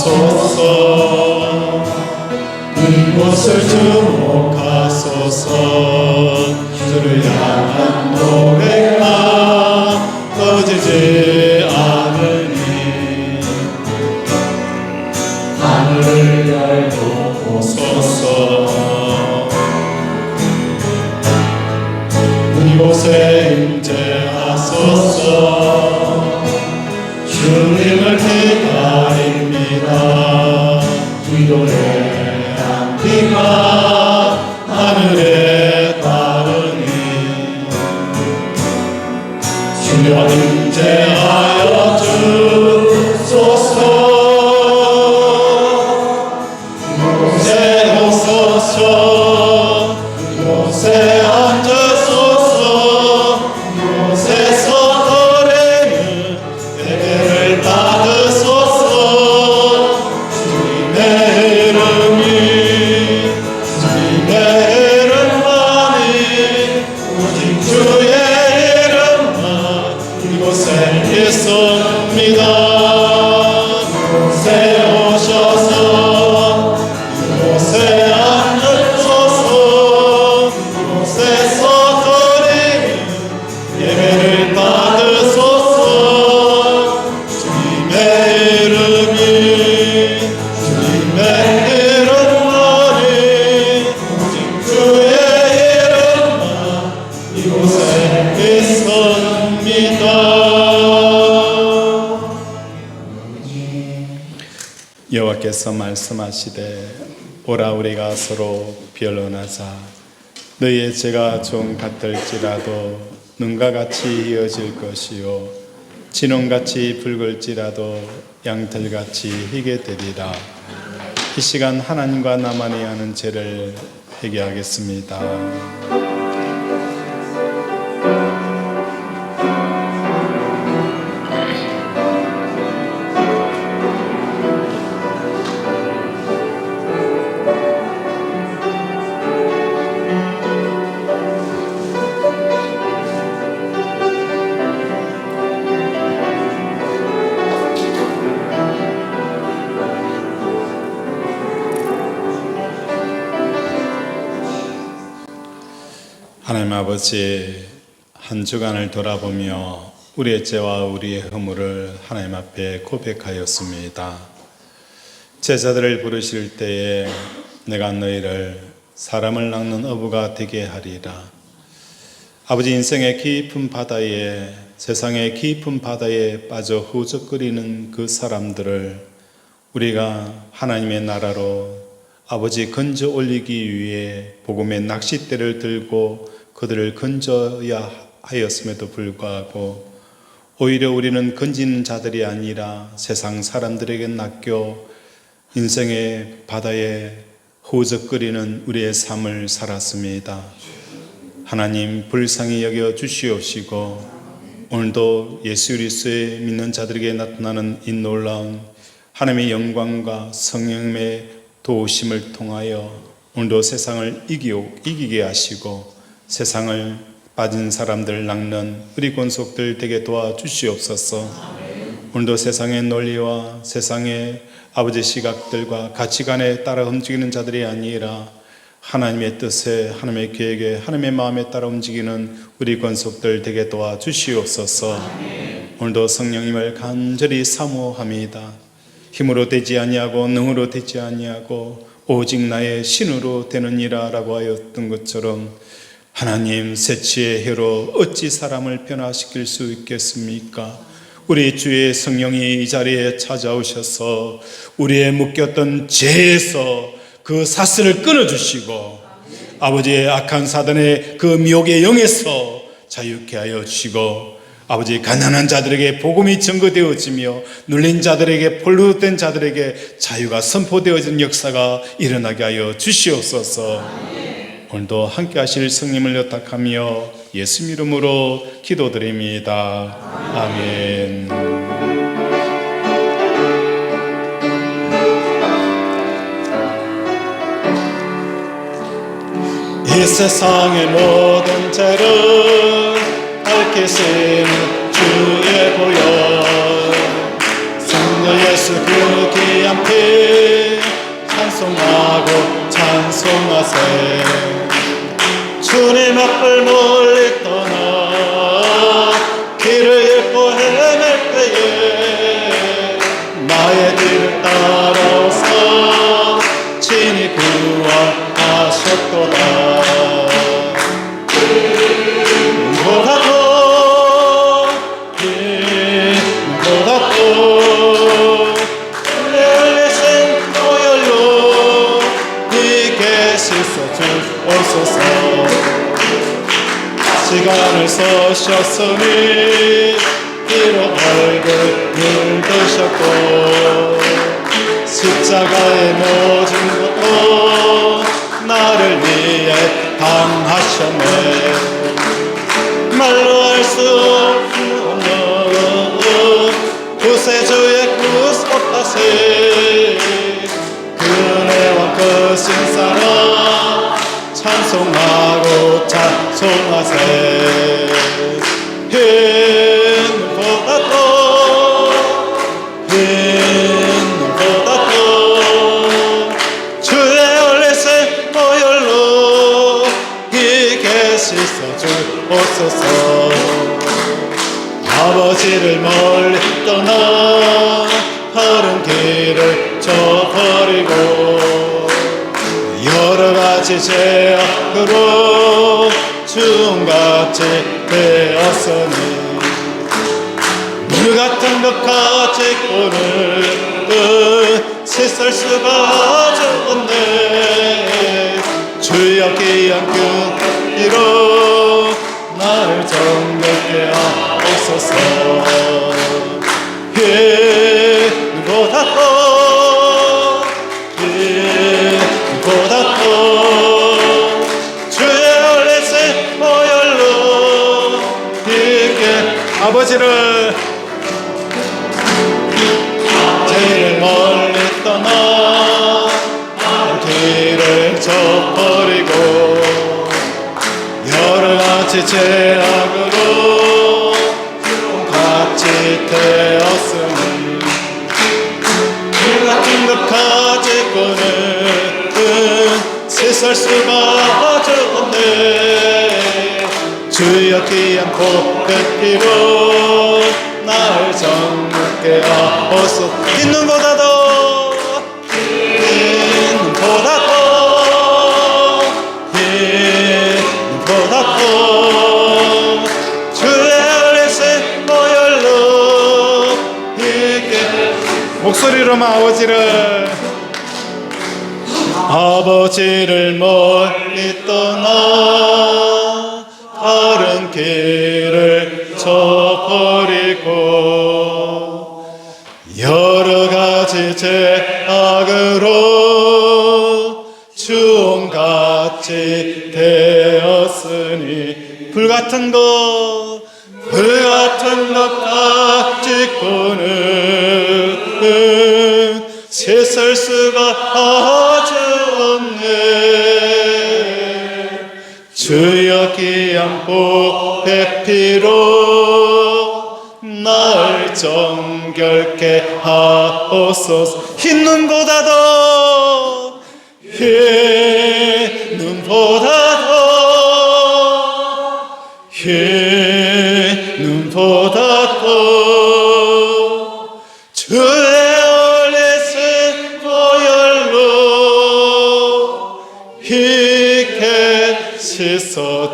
하소서. 이곳을 주목하소서. 주를 향한 노래가 꺼지지 않으니 하늘을 열고 오소서. 이곳에 임재하소서. 주님을 기다립니다. 기도의 비가 하늘에 따르니 주여 임재하여 주소서. 이곳에 오소서. 이곳에 앉으소서. 이곳에서 노래는 예배를 받으소서. 주님의 이름이 주님의 이름만이 오직 주의 이름만 이곳에 있습니다. 이곳에 오셔서 이곳에 앉으소서. 이곳에서 드리는 예배를 받으소서. 주님의 이름이 주님의 이름만이 오직 주의 이름만 이곳에 있습니다. 여호와께서 말씀하시되 오라 우리가 서로 변론하자. 너희의 죄가 좀 같을지라도 눈과 같이 이어질 것이요 진홍같이 붉을지라도 양털같이 희게 되리라. 이 시간 하나님과 나만이 하는 죄를 회개하겠습니다. 하나님 아버지, 한 주간을 돌아보며 우리의 죄와 우리의 허물을 하나님 앞에 고백하였습니다. 제자들을 부르실 때에 내가 너희를 사람을 낚는 어부가 되게 하리라. 아버지, 인생의 깊은 바다에, 세상의 깊은 바다에 빠져 후적거리는 그 사람들을 우리가 하나님의 나라로 아버지 건져 올리기 위해 복음의 낚싯대를 들고 그들을 건져야 하였음에도 불구하고 오히려 우리는 건지는 자들이 아니라 세상 사람들에게 낚여 인생의 바다에 후적거리는 우리의 삶을 살았습니다. 하나님, 불쌍히 여겨 주시옵시고 오늘도 예수 그리스도의 믿는 자들에게 나타나는 이 놀라운 하나님의 영광과 성령의 도우심을 통하여 오늘도 세상을 이기게 하시고 세상을 빠진 사람들 낚는 우리 권속들 되게 도와주시옵소서. 오늘도 세상의 논리와 세상의 아버지 시각들과 가치관에 따라 움직이는 자들이 아니라 하나님의 뜻에, 하나님의 계획에, 하나님의 마음에 따라 움직이는 우리 권속들 되게 도와주시옵소서. 오늘도 성령님을 간절히 사모합니다. 힘으로 되지 아니하고 능으로 되지 아니하고 오직 나의 신으로 되느니라 라고 하였던 것처럼 하나님, 세치의 혀로 어찌 사람을 변화시킬 수 있겠습니까? 우리 주의 성령이 이 자리에 찾아오셔서 우리의 묶였던 죄에서 그 사슬을 끊어주시고 아버지의 악한 사단의 그 미혹의 영에서 자유케 하여 주시고 아버지, 가난한 자들에게 복음이 증거되어지며 눌린 자들에게, 폴루된 자들에게 자유가 선포되어지는 역사가 일어나게 하여 주시옵소서. 오늘도 함께 하실 성령을 요탁하며 예수 이름으로 기도드립니다. 아멘. 이 세상의 모든 죄를 밝히신 주의 보혈 성령 예수 예수 그 귀한 피 찬송하고 찬송하세. 주님 앞을 멀리 떠나 길을 잃고 헤맬 때에 나의 뒤를 따라서 친히 구원하셨도다. 보다 더 보다 더 열리신 보혈로 이게 씻어주옵소서. 시간을 써셨으니 이로 얼굴 물드셨고 십자가의 모든 것도 나를 위해 당하셨네. 말로 할 수 없는 구세주의 구속하신 그네와 그 신사랑 찬송하고 찬송하세. 힘보다 더 주의 얼리신 보혈로 이게 씻어주옵소서. 아버지를 멀리 떠나 다른 길을 저버리고 여러가지 죄악으로 주홍같이 되었으니 물같은 것 가지고는 씻을 수가 없네. 주여 귀한 그 피로 나를 정결케 하옵소서. 힘보다 더 주의 얼리신 보혈로 이게 아버지를 죄를 멀리 떠나 길을 저버리고 여러가지 죄악으로 같이 되었으니 같은 것 가지고는 씻을 수가 없네. 주여 귀한 그 피로 날 정결케 하옵소서. 있는보다 더 주의 얼리신 보혈로 이게 목소리로 아버지를 멀리 떠나 다른 길을 저버리고 여러가지 죄악으로 주홍같이 되었으니 불같은 것 가지고는 씻을 수가 없네. 주여 귀한 보배 피로 날 정결케 하옵소서. 흰 눈보다 더 주의 얼리신 보혈로 희게 씻어주옵소서.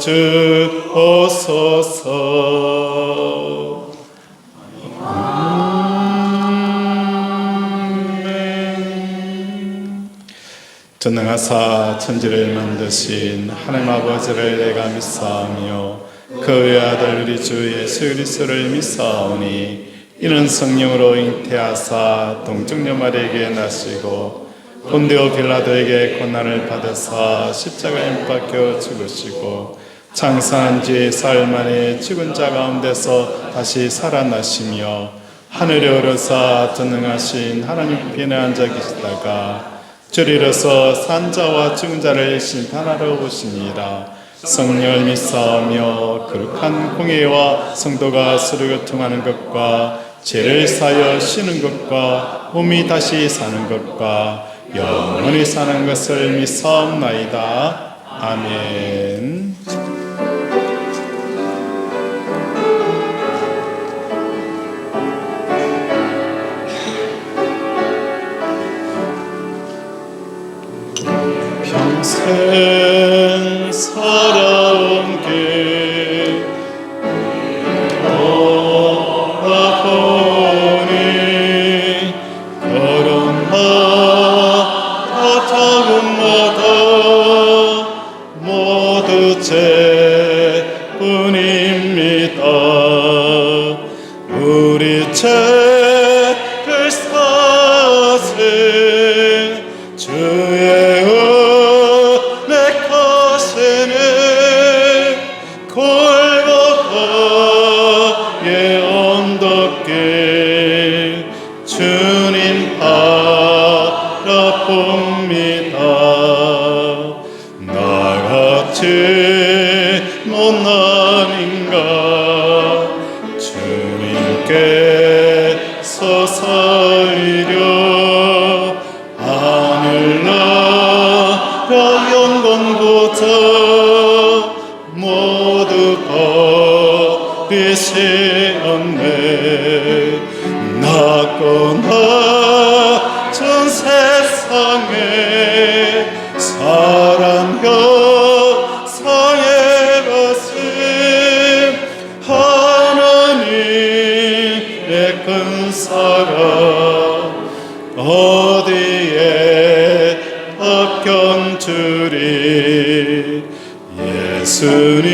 전능하사 천지를 만드신 하나님 아버지를 내가 믿사오며 그 외아들 우리 주 예수 그리스도를 믿사오니 이는 성령으로 잉태하사 동정녀 마리에게 나시고 본디오 빌라도에게 고난을 받으사 십자가에 못 박혀 죽으시고 장사한 지 사흘 만에 죽은 자 가운데서 다시 살아나시며 하늘에 오르사 전능하신 하나님 편에 앉아 계시다가 주리로서 산자와 죽은 자를 심판하러 오시니라. 성령을 믿사오며 거룩한 공예와 성도가 서로 교통하는 것과 죄를 사하여 쉬는 것과 몸이 다시 사는 것과 영원히 사는 것을 믿사옵나이다. 아멘. 평생 살아온 길 돌아보니 걸음마다 작은마다 모두 죄뿐입니다. 우리 죄를 사세 주의 골고다의 언덕길 주님 바라봅니다. 나같이 못난인가 주님께서 살리려 하늘나라 영광보다 모두 버리시었네. 낮고 낮은 세상에 사랑 여상의 가슴 하나님의 큰 사랑 어디에 답견주리. 예수님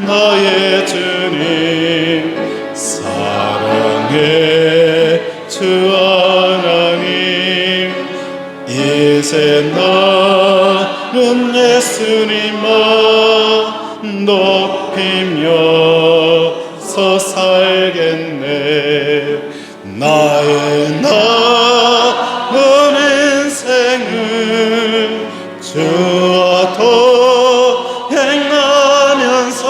나의 주님 사랑의 주 하나님 이제 나는 예수님만 높이며서 살겠네. 나의 남은 인생은 주와 행하면서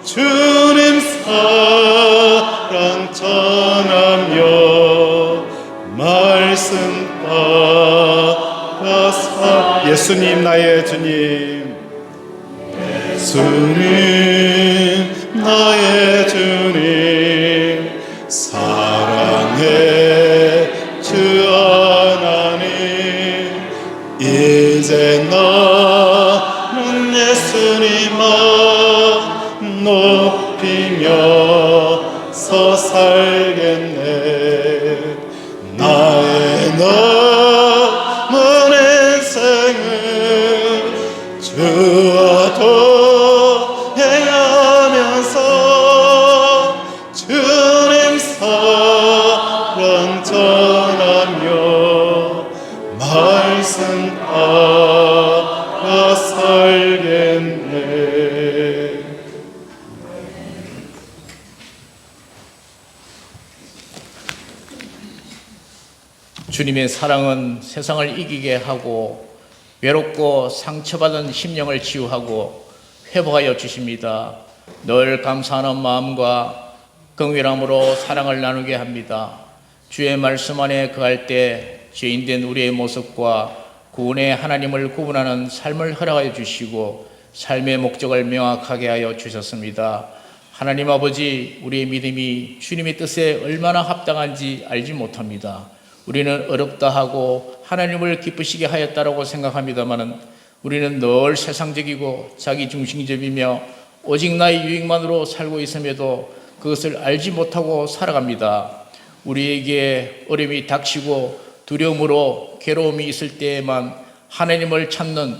주님 사랑 전하며 말씀 따라 예수님 나의 주님 예수님 나의 주님 사랑의 주 하나님 이제 나는 예수님만 높이며서 살겠네. 나의 남은 인생은 주와 동행하면서 주님 사랑 전하며 말씀 따라 살겠네. 주님의 사랑은 세상을 이기게 하고 외롭고 상처받은 심령을 치유하고 회복하여 주십니다. 늘 감사하는 마음과 긍휼함으로 사랑을 나누게 합니다. 주의 말씀 안에 거할 때 죄인된 우리의 모습과 구원의 하나님을 구분하는 삶을 허락하여 주시고 삶의 목적을 명확하게 하여 주셨습니다. 하나님 아버지, 우리의 믿음이 주님의 뜻에 얼마나 합당한지 알지 못합니다. 우리는 어렵다 하고 하나님을 기쁘시게 하였다라고 생각합니다마는 우리는 늘 세상적이고 자기중심적이며 오직 나의 유익만으로 살고 있음에도 그것을 알지 못하고 살아갑니다. 우리에게 어려움이 닥치고 두려움으로 괴로움이 있을 때에만 하나님을 찾는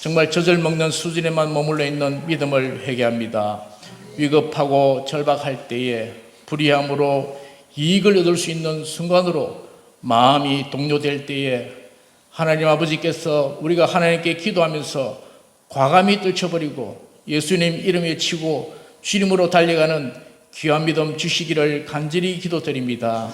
정말 젖을 먹는 수준에만 머물러 있는 믿음을 회개합니다. 위급하고 절박할 때에 불의함으로 이익을 얻을 수 있는 순간으로 마음이 동요될 때에 하나님 아버지께서 우리가 하나님께 기도하면서 과감히 떨쳐버리고 예수님 이름 외치고 주님으로 달려가는 귀한 믿음 주시기를 간절히 기도드립니다.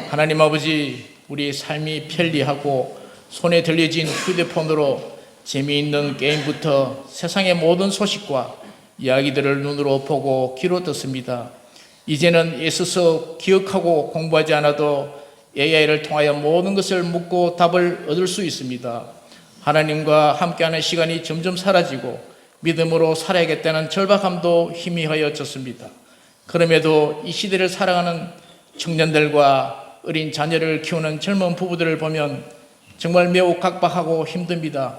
하나님 아버지, 우리 삶이 편리하고 손에 들려진 휴대폰으로 재미있는 게임부터 세상의 모든 소식과 이야기들을 눈으로 보고 귀로 듣습니다. 이제는 애써서 기억하고 공부하지 않아도 AI를 통하여 모든 것을 묻고 답을 얻을 수 있습니다. 하나님과 함께하는 시간이 점점 사라지고 믿음으로 살아야겠다는 절박함도 희미하여졌습니다. 그럼에도 이 시대를 살아가는 청년들과 어린 자녀를 키우는 젊은 부부들을 보면 정말 매우 각박하고 힘듭니다.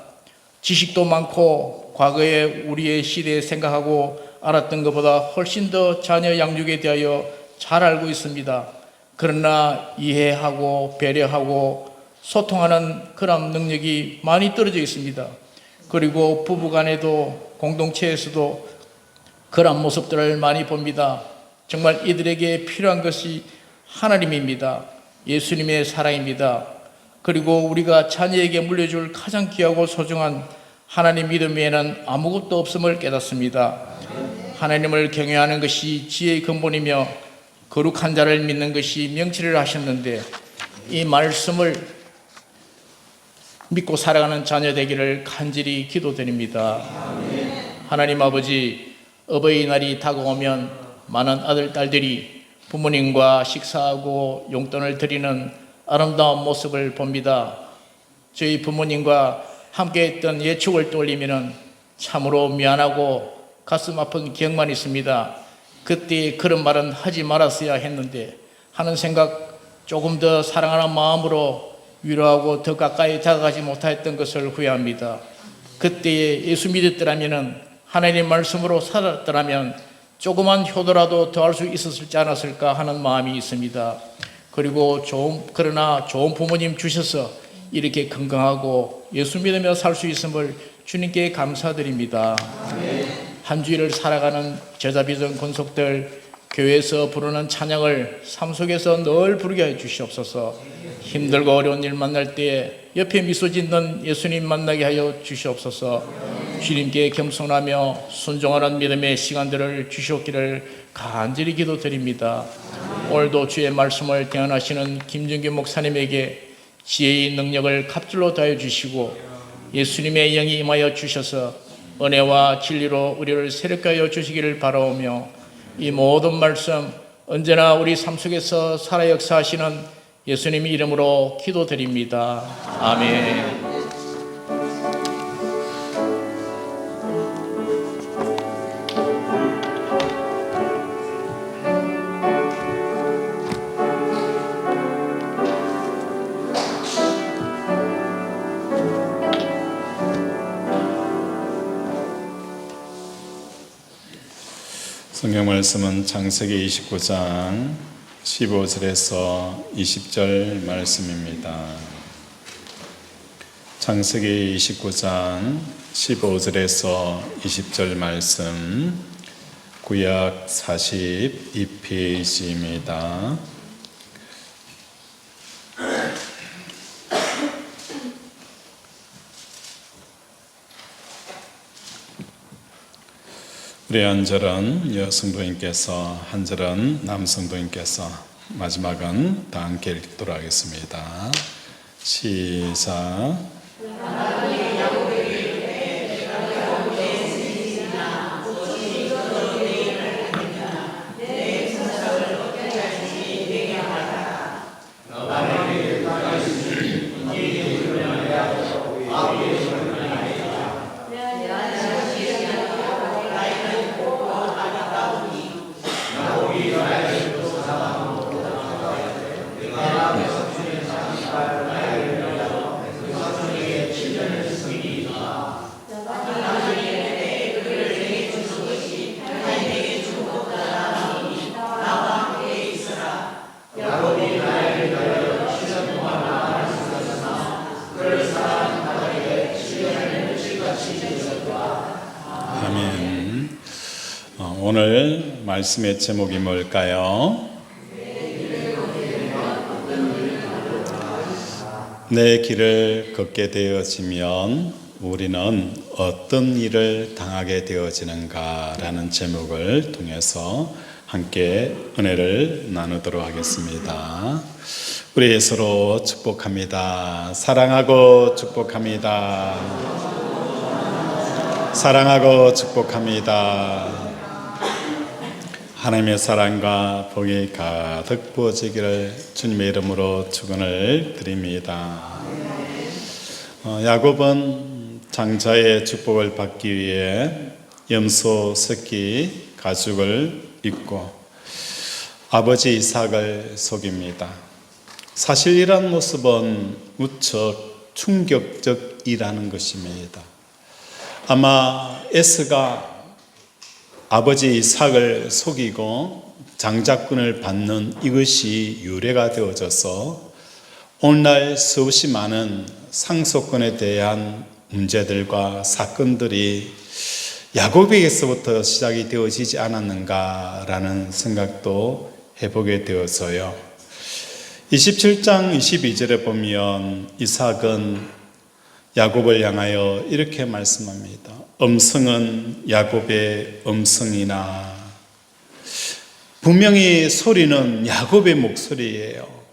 지식도 많고 과거에 우리의 시대에 생각하고 알았던 것보다 훨씬 더 자녀 양육에 대하여 잘 알고 있습니다. 그러나 이해하고 배려하고 소통하는 그런 능력이 많이 떨어져 있습니다. 그리고 부부간에도 공동체에서도 그런 모습들을 많이 봅니다. 정말 이들에게 필요한 것이 하나님입니다. 예수님의 사랑입니다. 그리고 우리가 자녀에게 물려줄 가장 귀하고 소중한 하나님 믿음 외에는 아무것도 없음을 깨닫습니다. 하나님을 경외하는 것이 지혜의 근본이며 거룩한 자를 믿는 것이 명치를 하셨는데 이 말씀을 믿고 살아가는 자녀 되기를 간절히 기도드립니다. 하나님 아버지, 어버이날이 다가오면 많은 아들, 딸들이 부모님과 식사하고 용돈을 드리는 아름다운 모습을 봅니다. 저희 부모님과 함께했던 옛 추억을 떠올리면 참으로 미안하고 가슴 아픈 기억만 있습니다. 그때 그런 말은 하지 말았어야 했는데 하는 생각, 조금 더 사랑하는 마음으로 위로하고 더 가까이 다가가지 못했던 것을 후회합니다. 그때 예수 믿었더라면, 하나님의 말씀으로 살았더라면 조그만 효도라도 더 할 수 있었지 않았을까 하는 마음이 있습니다. 그리고 그러나 좋은 부모님 주셔서 이렇게 건강하고 예수 믿으며 살 수 있음을 주님께 감사드립니다. 한 주일을 살아가는 제자비전 권속들, 교회에서 부르는 찬양을 삶 속에서 늘 부르게 해 주시옵소서. 힘들고 어려운 일 만날 때 옆에 미소 짓는 예수님 만나게 하여 주시옵소서. 주님께 겸손하며 순종하는 믿음의 시간들을 주시옵기를 간절히 기도드립니다. 오늘도 주의 말씀을 대언하시는 김정규 목사님에게 지혜의 능력을 갑절로 다해 주시고 예수님의 영이 임하여 주셔서 은혜와 진리로 우리를 새롭게 하여 주시기를 바라오며 이 모든 말씀 언제나 우리 삶 속에서 살아 역사하시는 예수님 이름으로 기도드립니다. 아멘. 성경 말씀은 창세기 29장 15절에서 20절 말씀입니다. 창세기 29장 15절에서 20절 말씀, 구약 42페이지입니다. 우리 한 절은 여성도인께서, 한 절은 남성도인께서, 마지막은 다 함께 읽도록 하겠습니다. 시작. 아멘. 오늘 말씀의 제목이 뭘까요? 내 길을 걷게 되어지면 우리는 어떤 일을 당하게 되어지는가라는 제목을 통해서 함께 은혜를 나누도록 하겠습니다. 우리 서로 축복합니다. 사랑하고 축복합니다. 사랑하고 축복합니다. 하나님의 사랑과 복이 가득 부어지기를 주님의 이름으로 축원을 드립니다. 야곱은 장자의 축복을 받기 위해 염소 새끼 가죽을 입고 아버지 이삭을 속입니다. 사실 이런 모습은 무척 충격적이라는 것입니다. 아마 에스가 아버지 이삭을 속이고 장자권을 받는 이것이 유래가 되어져서 오늘날 수없이 많은 상속권에 대한 문제들과 사건들이 야곱에게서부터 시작이 되어지지 않았는가라는 생각도 해보게 되어서요. 27장 22절에 보면 이삭은 야곱을 향하여 이렇게 말씀합니다. 음성은 야곱의 음성이나, 분명히 소리는 야곱의 목소리예요.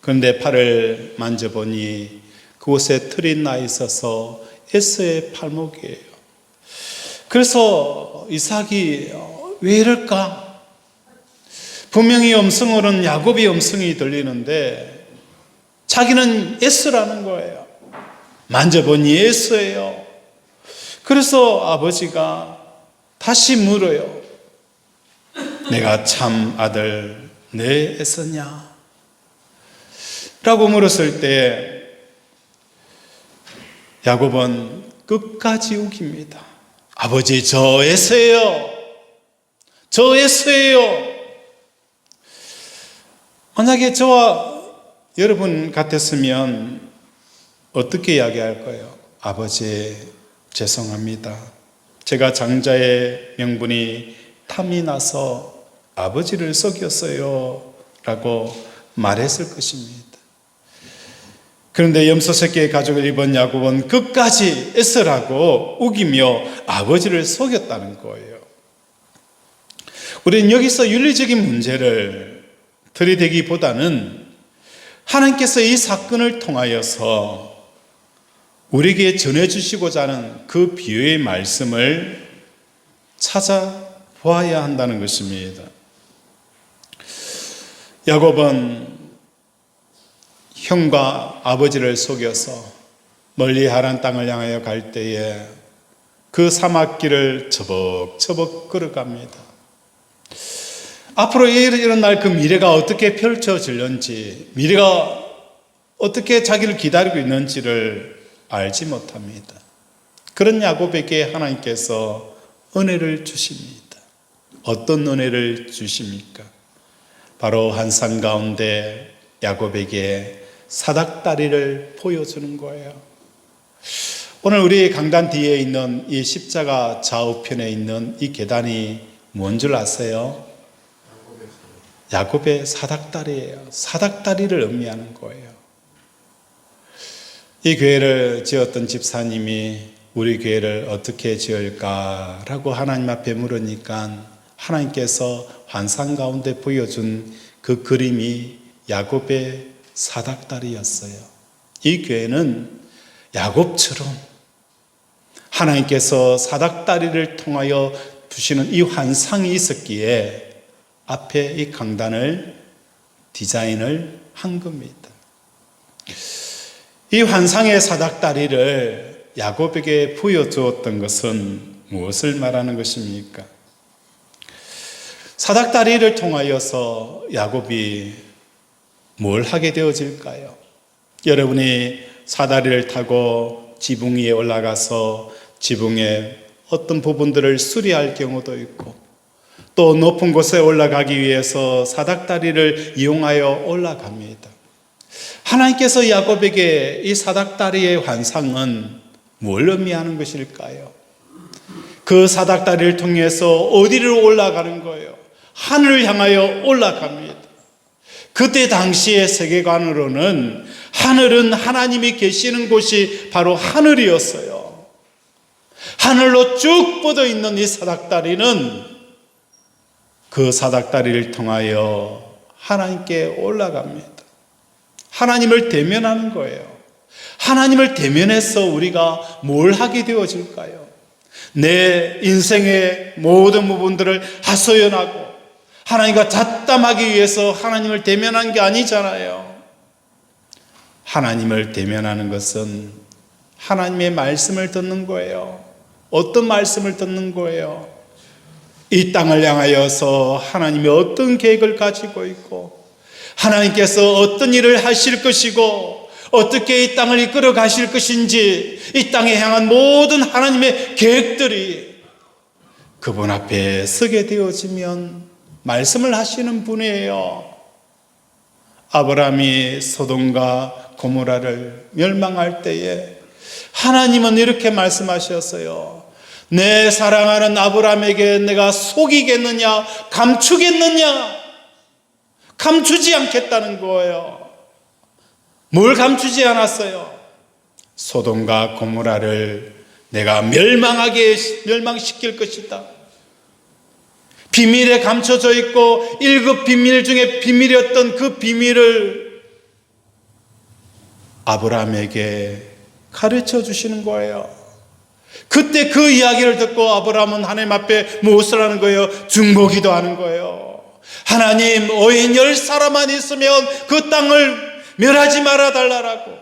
그런데 팔을 만져보니 그곳에 털이 나 있어서 에서의 팔목이에요. 그래서 이삭이 왜 이럴까? 분명히 음성으로는 야곱의 음성이 들리는데 자기는 에서라는 거예요. 만져보니 에서예요. 그래서 아버지가 다시 물어요. 내가 참 아들 내 에서냐? 라고 물었을 때 야곱은 끝까지 우깁니다. 아버지, 저 에서예요. 저 에서예요. 만약에 저와 여러분 같았으면 어떻게 이야기할 거예요? 아버지, 죄송합니다. 제가 장자의 명분이 탐이 나서 아버지를 속였어요. 라고 말했을 것입니다. 그런데 염소 새끼의 가죽을 입은 야곱은 끝까지 에서라고 우기며 아버지를 속였다는 거예요. 우리는 여기서 윤리적인 문제를 들이대기보다는 하나님께서 이 사건을 통하여서 우리에게 전해주시고자 하는 그 비유의 말씀을 찾아보아야 한다는 것입니다. 야곱은 형과 아버지를 속여서 멀리 하란 땅을 향하여 갈 때에 그 사막길을 처벅처벅 걸어갑니다. 앞으로 일어날 그 미래가 어떻게 펼쳐질는지, 미래가 어떻게 자기를 기다리고 있는지를 알지 못합니다. 그런 야곱에게 하나님께서 은혜를 주십니다. 어떤 은혜를 주십니까? 바로 환상 가운데 야곱에게 사닥다리를 보여주는 거예요. 오늘 우리 강단 뒤에 있는 이 십자가 좌우편에 있는 이 계단이 뭔 줄 아세요? 야곱의 사닥다리예요. 사닥다리를 의미하는 거예요. 이 교회를 지었던 집사님이 우리 교회를 어떻게 지을까라고 하나님 앞에 물으니까 하나님께서 환상 가운데 보여준 그 그림이 야곱의 사닥다리였어요. 이 교회는 야곱처럼 하나님께서 사닥다리를 통하여 주시는 이 환상이 있었기에 앞에 이 강단을 디자인을 한 겁니다. 이 환상의 사닥다리를 야곱에게 보여주었던 것은 무엇을 말하는 것입니까? 사닥다리를 통하여서 야곱이 뭘 하게 되어질까요? 여러분이 사다리를 타고 지붕 위에 올라가서 지붕의 어떤 부분들을 수리할 경우도 있고, 또 높은 곳에 올라가기 위해서 사닥다리를 이용하여 올라갑니다. 하나님께서 야곱에게 이 사닥다리의 환상은 뭘 의미하는 것일까요? 그 사닥다리를 통해서 어디로 올라가는 거예요? 하늘을 향하여 올라갑니다. 그때 당시의 세계관으로는 하늘은 하나님이 계시는 곳이 바로 하늘이었어요. 하늘로 쭉 뻗어 있는 이 사닥다리는 그 사닥다리를 통하여 하나님께 올라갑니다. 하나님을 대면하는 거예요. 하나님을 대면해서 우리가 뭘 하게 되어질까요? 내 인생의 모든 부분들을 하소연하고 하나님과 잡담하기 위해서 하나님을 대면한 게 아니잖아요. 하나님을 대면하는 것은 하나님의 말씀을 듣는 거예요. 어떤 말씀을 듣는 거예요? 이 땅을 향하여서 하나님이 어떤 계획을 가지고 있고, 하나님께서 어떤 일을 하실 것이고, 어떻게 이 땅을 이끌어 가실 것인지, 이 땅에 향한 모든 하나님의 계획들이 그분 앞에 서게 되어지면 말씀을 하시는 분이에요. 아브라함이 소돔과 고모라를 멸망할 때에 하나님은 이렇게 말씀하셨어요. 내 사랑하는 아브라함에게 내가 속이겠느냐, 감추겠느냐? 감추지 않겠다는 거예요. 뭘 감추지 않았어요? 소돔과 고모라를 내가 멸망시킬 것이다. 비밀에 감춰져 있고 1급 비밀 중에 비밀이었던 그 비밀을 아브라함에게 가르쳐 주시는 거예요. 그때 그 이야기를 듣고 아브라함은 하나님 앞에 무엇을 하는 거예요? 중보기도 하는 거예요. 하나님, 오인 10사람만 있으면 그 땅을 멸하지 말아 달라고.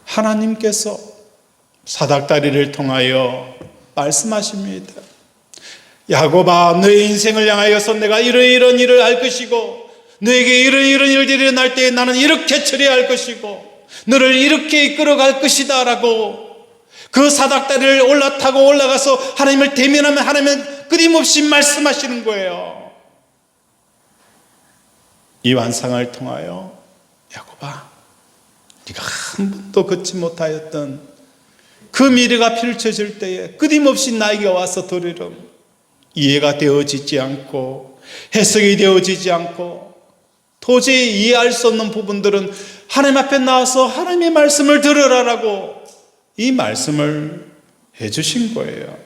하나님께서 사닥다리를 통하여 말씀하십니다. 야곱아, 너의 인생을 향하여서 내가 이런 일을 할 것이고, 너에게 이런 일들이 일어날 때에 나는 이렇게 처리할 것이고, 너를 이렇게 이끌어갈 것이다 라고 그 사닥다리를 올라타고 올라가서 하나님을 대면하면 하나님은 끊임없이 말씀하시는 거예요. 이 완상을 통하여 야곱아, 네가 한 번도 걷지 못하였던 그 미래가 펼쳐질 때에 끊임없이 나에게 와서 들으렴. 이해가 되어지지 않고 해석이 되어지지 않고 도저히 이해할 수 없는 부분들은 하나님 앞에 나와서 하나님의 말씀을 들으라라고 이 말씀을 해주신 거예요.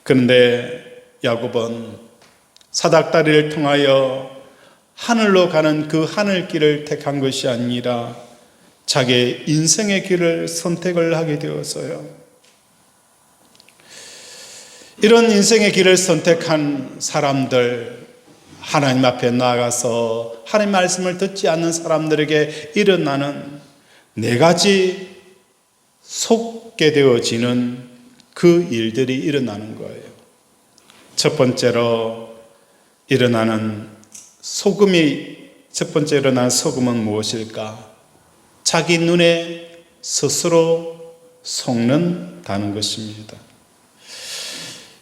그런데 야곱은 사닥다리를 통하여 하늘로 가는 그 하늘길을 택한 것이 아니라 자기의 인생의 길을 선택을 하게 되었어요. 이런 인생의 길을 선택한 사람들, 하나님 앞에 나아가서 하나님 말씀을 듣지 않는 사람들에게 일어나는 4가지 속게 되어지는 그 일들이 일어나는 거예요. 첫 번째로 일어나는 첫 번째 일어나는 소금은 무엇일까? 자기 눈에 스스로 속는다는 것입니다.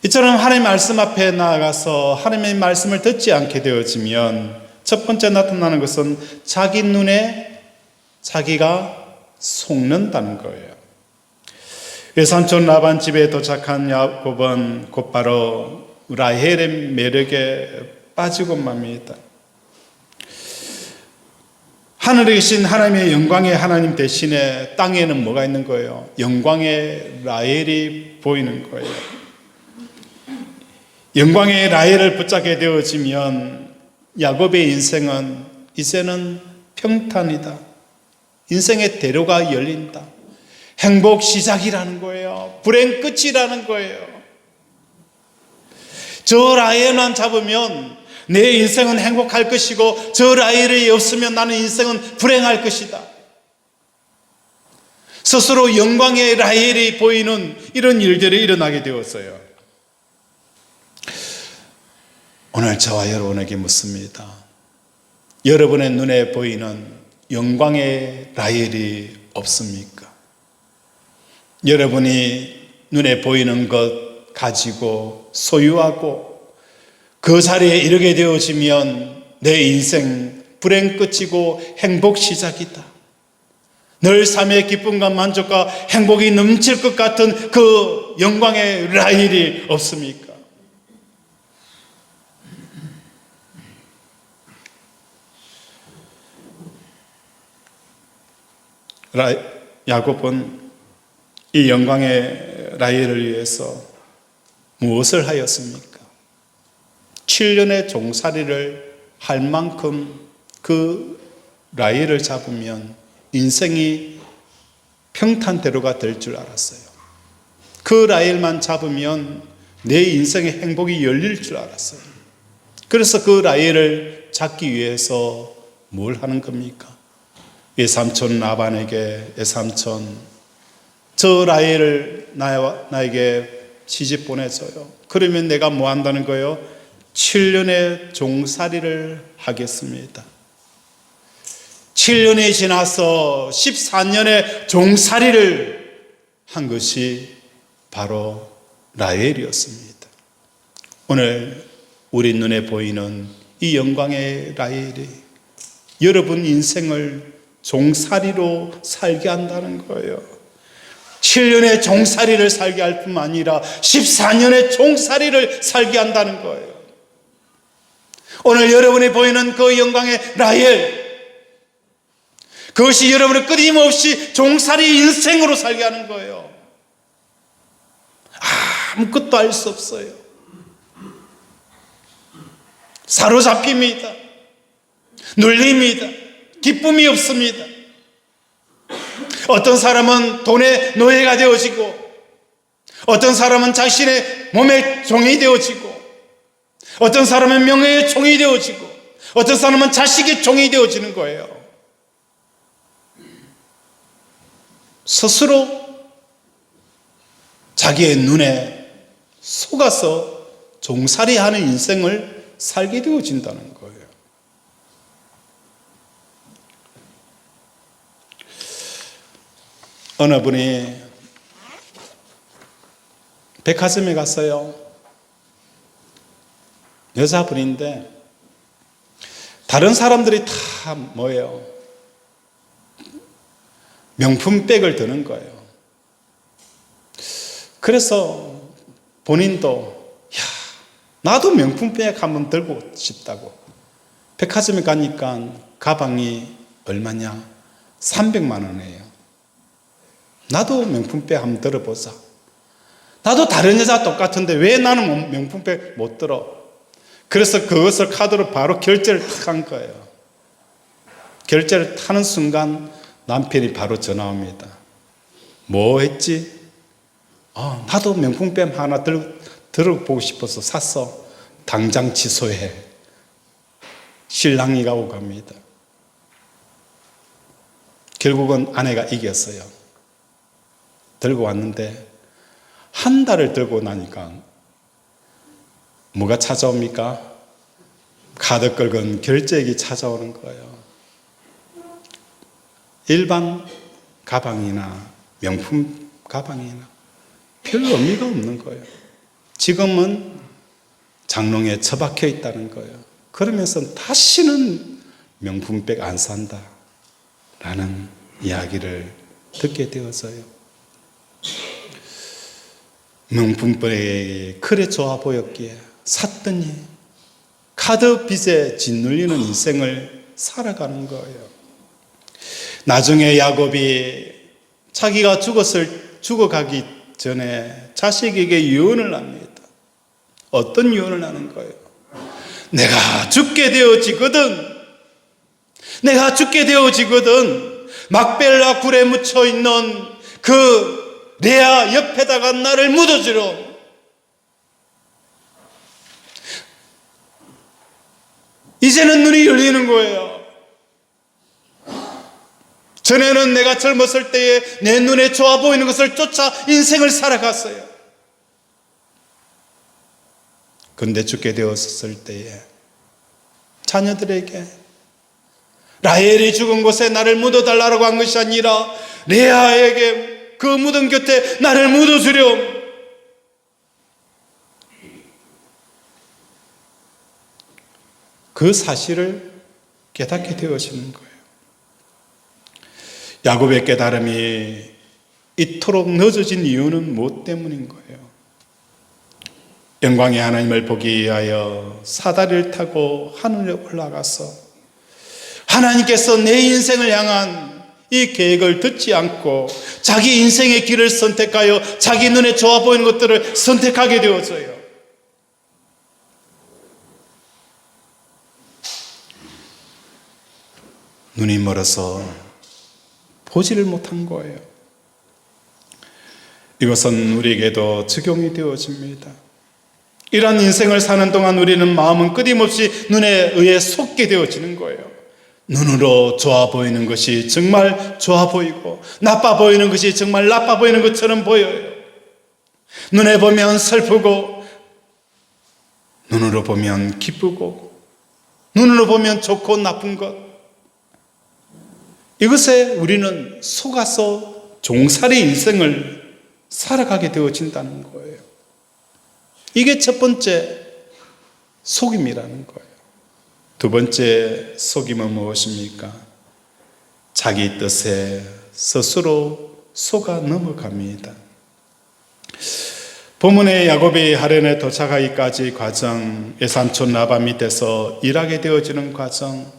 이처럼 하나님의 말씀 앞에 나아가서 하나님의 말씀을 듣지 않게 되어지면 첫 번째 나타나는 것은 자기 눈에 자기가 속는다는 거예요. 외삼촌 라반 집에 도착한 야곱은 곧바로 라헬의 매력에 빠지고 맙니다. 하늘에 계신 하나님의 영광의 하나님 대신에 땅에는 뭐가 있는 거예요? 영광의 라헬이 보이는 거예요. 영광의 라헬을 붙잡게 되어지면 야곱의 인생은 이제는 평탄이다. 인생의 대로가 열린다. 행복 시작이라는 거예요. 불행 끝이라는 거예요. 저 라헬만 잡으면 내 인생은 행복할 것이고 저 라헬이 없으면 나는 인생은 불행할 것이다. 스스로 영광의 라헬이 보이는 이런 일들이 일어나게 되었어요. 오늘 저와 여러분에게 묻습니다. 여러분의 눈에 보이는 영광의 라헬이 없습니까? 여러분이 눈에 보이는 것 가지고 소유하고 그 자리에 이르게 되어지면 내 인생 불행 끝이고 행복 시작이다. 늘 삶의 기쁨과 만족과 행복이 넘칠 것 같은 그 영광의 라헬이 없습니까? 야곱은 이 영광의 라헬을 위해서 무엇을 하였습니까? 7년의 종살이를 할 만큼 그 라헬을 잡으면 인생이 평탄대로가 될 줄 알았어요. 그 라헬만 잡으면 내 인생의 행복이 열릴 줄 알았어요. 그래서 그 라헬을 잡기 위해서 뭘 하는 겁니까? 외삼촌 라반에게, 외삼촌, 저 라헬을 나에게 시집 보내줘요. 그러면 내가 뭐 한다는 거예요? 7년의 종살이를 하겠습니다. 7년이 지나서 14년의 종살이를 한 것이 바로 라헬이었습니다. 오늘 우리 눈에 보이는 이 영광의 라헬이 여러분 인생을 종살이로 살게 한다는 거예요. 7년의 종살이를 살게 할 뿐만 아니라 14년의 종살이를 살게 한다는 거예요. 오늘 여러분이 보이는 그 영광의 라헬, 그것이 여러분을 끊임없이 종살이 인생으로 살게 하는 거예요. 아무것도 알 수 없어요. 사로잡힙니다. 눌립니다. 기쁨이 없습니다. 어떤 사람은 돈의 노예가 되어지고, 어떤 사람은 자신의 몸의 종이 되어지고, 어떤 사람은 명예의 종이 되어지고, 어떤 사람은 자식의 종이 되어지는 거예요. 스스로 자기의 눈에 속아서 종살이하는 인생을 살게 되어진다는 거예요. 어느 분이 백화점에 갔어요. 여자분인데 다른 사람들이 다 뭐예요? 명품백을 드는 거예요. 그래서 본인도 나도 명품백 한번 들고 싶다고 백화점에 가니까 가방이 얼마냐? 300만 원이에요. 나도 명품백 한번 들어보자. 나도 다른 여자 똑같은데 왜 나는 명품백 못 들어? 그래서 그것을 카드로 바로 결제를 탁 한 거예요. 결제를 타는 순간 남편이 바로 전화 옵니다. 뭐 했지? 나도 명품백 하나 들어보고 싶어서 샀어. 당장 취소해. 신랑이가 오고 갑니다. 결국은 아내가 이겼어요. 들고 왔는데 한 달을 들고 나니까 뭐가 찾아옵니까? 카드 긁은 결제액이 찾아오는 거예요. 일반 가방이나 명품 가방이나 별 의미가 없는 거예요. 지금은 장롱에 처박혀 있다는 거예요. 그러면서 다시는 명품백 안 산다 라는 이야기를 듣게 되어서요. 명품백이 그래 좋아 보였기에 샀더니 카드 빚에 짓눌리는 인생을 살아가는 거예요. 나중에 야곱이 자기가 죽어가기 전에 자식에게 유언을 합니다. 어떤 유언을 하는 거예요? 내가 죽게 되어지거든 막벨라 굴에 묻혀 있는 그 레아 옆에다가 나를 묻어주렴. 이제는 눈이 열리는 거예요. 전에는 내가 젊었을 때에 내 눈에 좋아 보이는 것을 쫓아 인생을 살아갔어요. 그런데 죽게 되었을 때에 자녀들에게 라헬이 죽은 곳에 나를 묻어달라고 한 것이 아니라 레아에게 그 묻은 곁에 나를 묻어주렴. 그 사실을 깨닫게 되어지는 거예요. 야곱의 깨달음이 이토록 늦어진 이유는 무엇 때문인 거예요? 영광의 하나님을 보기 위하여 사다리를 타고 하늘에 올라가서 하나님께서 내 인생을 향한 이 계획을 듣지 않고 자기 인생의 길을 선택하여 자기 눈에 좋아 보이는 것들을 선택하게 되어져요. 눈이 멀어서 보지를 못한 거예요. 이것은 우리에게도 적용이 되어집니다. 이러한 인생을 사는 동안 우리는 마음은 끊임없이 눈에 의해 속게 되어지는 거예요. 눈으로 좋아 보이는 것이 정말 좋아 보이고 나빠 보이는 것이 정말 나빠 보이는 것처럼 보여요. 눈에 보면 슬프고 눈으로 보면 기쁘고 눈으로 보면 좋고 나쁜 것, 이것에 우리는 속아서 종살이 인생을 살아가게 되어진다는 거예요. 이게 첫 번째 속임이라는 거예요. 두 번째 속임은 무엇입니까? 자기 뜻에 스스로 속아 넘어갑니다. 본문의 야곱이 하란에 도착하기까지 과정, 외삼촌 라반 밑에서 일하게 되어지는 과정,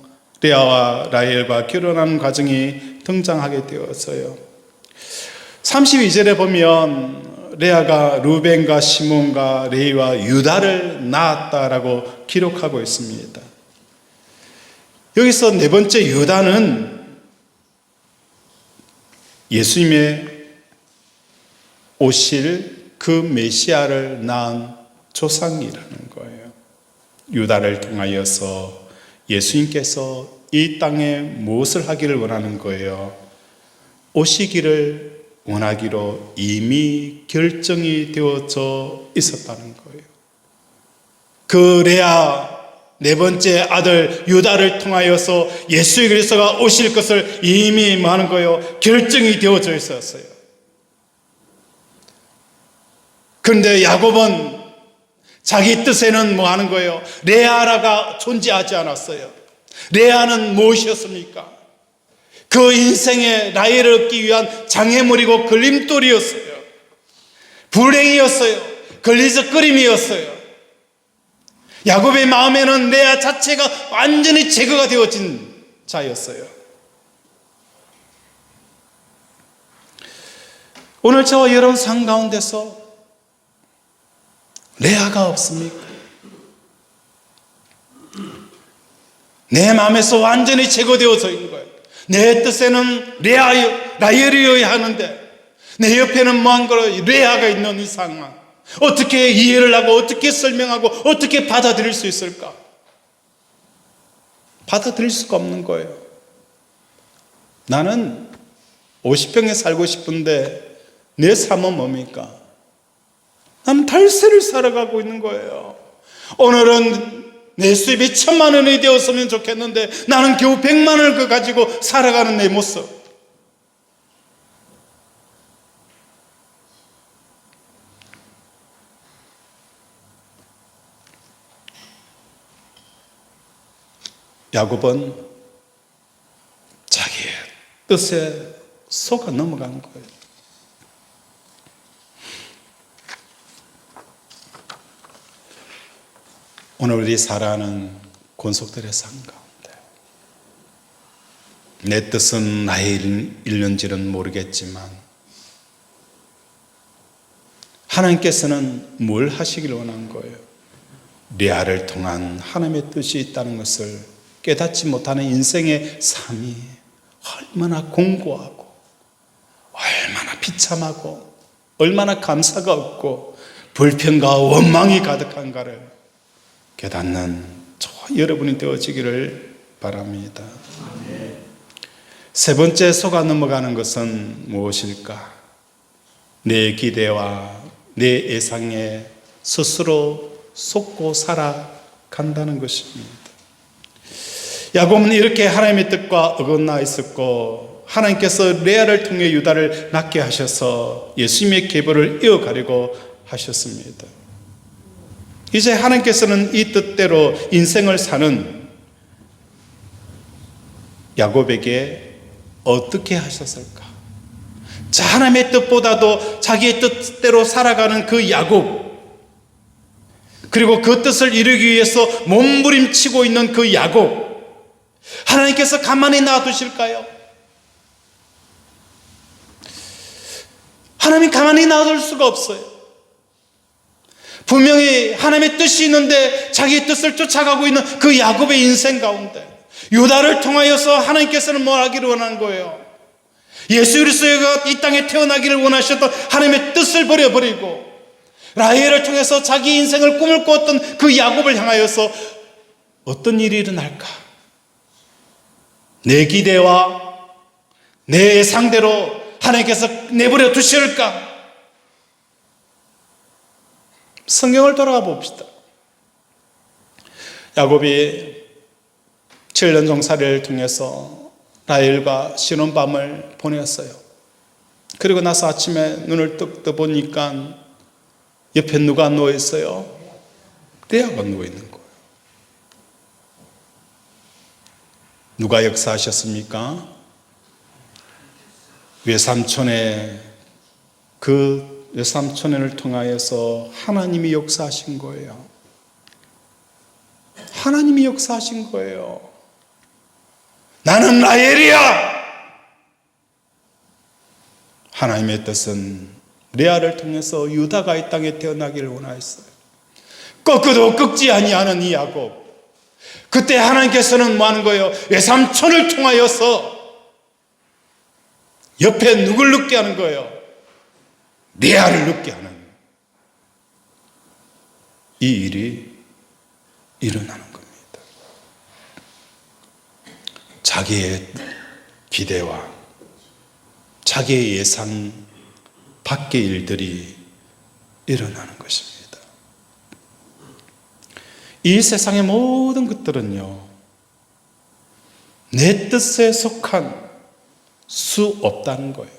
레아와 라헬과 결혼하는 과정이 등장하게 되었어요. 32절에 보면 레아가 루벤과 시몬과 레위와 유다를 낳았다라고 기록하고 있습니다. 여기서 네 번째 유다는 예수님의 오실 그 메시아를 낳은 조상이라는 거예요. 유다를 통하여서 예수님께서 이 땅에 무엇을 하기를 원하는 거예요? 오시기를 원하기로 이미 결정이 되어져 있었다는 거예요. 그 레아 네 번째 아들 유다를 통하여서 예수 그리스도가 오실 것을 이미 뭐 하는 거예요? 결정이 되어져 있었어요. 그런데 야곱은 자기 뜻에는 뭐 하는 거예요? 레아라가 존재하지 않았어요. 레아는 무엇이었습니까? 그 인생의 라헬을 얻기 위한 장애물이고 걸림돌이었어요. 불행이었어요. 걸리적거림이었어요. 야곱의 마음에는 레아 자체가 완전히 제거가 되어진 자였어요. 오늘 저와 여러분 삶 가운데서 레아가 없습니까? 내 마음에서 완전히 제거되어져 있는 거예요. 내 뜻에는 라헬이어야 하는데 내 옆에는 뭐한 거로 레아가 있는 이 상황, 어떻게 이해를 하고 어떻게 설명하고 어떻게 받아들일 수 있을까? 받아들일 수가 없는 거예요. 나는 50평에 살고 싶은데 내 삶은 뭡니까? 나는 달세를 살아가고 있는 거예요. 오늘은 내 수입이 1,000만 원이 되었으면 좋겠는데 나는 겨우 100만 원을 가지고 살아가는 내 모습. 야곱은 자기의 뜻에 속아 넘어간 거예요. 오늘 우리 살아가는 권속들의 삶 가운데 내 뜻은 나의 일는지는 모르겠지만 하나님께서는 뭘 하시길 원한 거예요? 레아를 통한 하나님의 뜻이 있다는 것을 깨닫지 못하는 인생의 삶이 얼마나 공고하고 얼마나 비참하고 얼마나 감사가 없고 불평과 원망이 가득한가를 깨닫는 저와 여러분이 되어지기를 바랍니다. 세 번째 속아 넘어가는 것은 무엇일까? 내 기대와 내 예상에 스스로 속고 살아간다는 것입니다. 야곱은 이렇게 하나님의 뜻과 어긋나 있었고 하나님께서 레아를 통해 유다를 낳게 하셔서 예수님의 계보를 이어가려고 하셨습니다. 이제 하나님께서는 이 뜻대로 인생을 사는 야곱에게 어떻게 하셨을까? 자, 하나님의 뜻보다도 자기의 뜻대로 살아가는 그 야곱, 그리고 그 뜻을 이루기 위해서 몸부림치고 있는 그 야곱, 하나님께서 가만히 놔두실까요? 하나님 가만히 놔둘 수가 없어요. 분명히 하나님의 뜻이 있는데 자기의 뜻을 쫓아가고 있는 그 야곱의 인생 가운데 유다를 통하여서 하나님께서는 뭘 하기를 원하는 거예요? 예수 그리스도가 이 땅에 태어나기를 원하셨던 하나님의 뜻을 버려버리고 라헬을 통해서 자기 인생을 꿈을 꾸었던 그 야곱을 향하여서 어떤 일이 일어날까? 내 기대와 내 상대로 하나님께서 내버려 두실까? 성경을 돌아가 봅시다. 야곱이 7년 종살이를 통해서 라헬과 신혼밤을 보냈어요. 그리고 나서 아침에 눈을 뜨 보니까 옆에 누가 누워 있어요? 레아가 누워 있는 거예요. 누가 역사하셨습니까? 외삼촌의 그 외삼촌을 통하여서 하나님이 역사하신 거예요. 하나님이 역사하신 거예요. 나는 라헬이야. 하나님의 뜻은 레아를 통해서 유다가 이 땅에 태어나기를 원하였어요. 꺾어도 꺾지 아니하는 이 야곱. 그때 하나님께서는 뭐 하는 거예요? 외삼촌을 통하여서 옆에 누굴 눕게 하는 거예요? 레아를 눕게 하는 이 일이 일어나는 겁니다. 자기의 기대와 자기의 예상 밖의 일들이 일어나는 것입니다. 이 세상의 모든 것들은요, 내 뜻에 속한 수 없다는 거예요.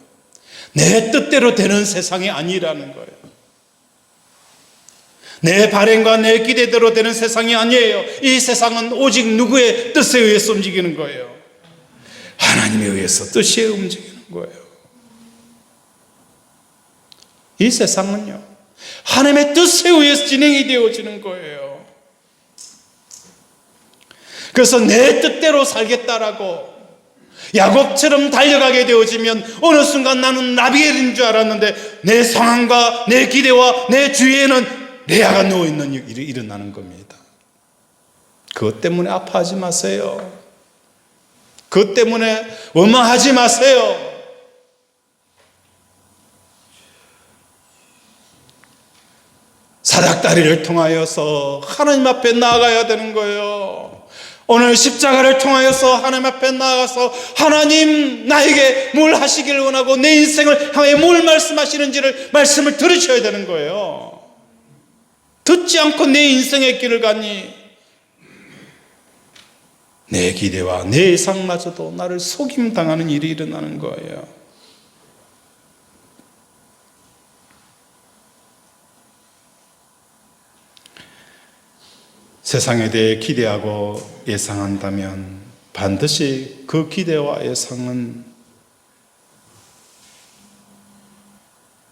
내 뜻대로 되는 세상이 아니라는 거예요. 내 바램과 내 기대대로 되는 세상이 아니에요. 이 세상은 오직 누구의 뜻에 의해서 움직이는 거예요? 하나님에 의해서 뜻에 움직이는 거예요. 이 세상은요, 하나님의 뜻에 의해서 진행이 되어지는 거예요. 그래서 내 뜻대로 살겠다라고 야곱처럼 달려가게 되어지면 어느 순간 나는 라비엘인 줄 알았는데 내 상황과 내 기대와 내 주위에는 레아가 누워있는 일이 일어나는 겁니다. 그것 때문에 아파하지 마세요. 그것 때문에 원망하지 마세요. 사닥다리를 통하여서 하나님 앞에 나아가야 되는 거예요. 오늘 십자가를 통하여서 하나님 앞에 나아가서 하나님 나에게 뭘 하시기를 원하고 내 인생을 향해 뭘 말씀하시는지를 말씀을 들으셔야 되는 거예요. 듣지 않고 내 인생의 길을 가니 내 기대와 내 예상마저도 나를 속임당하는 일이 일어나는 거예요. 세상에 대해 기대하고 예상한다면 반드시 그 기대와 예상은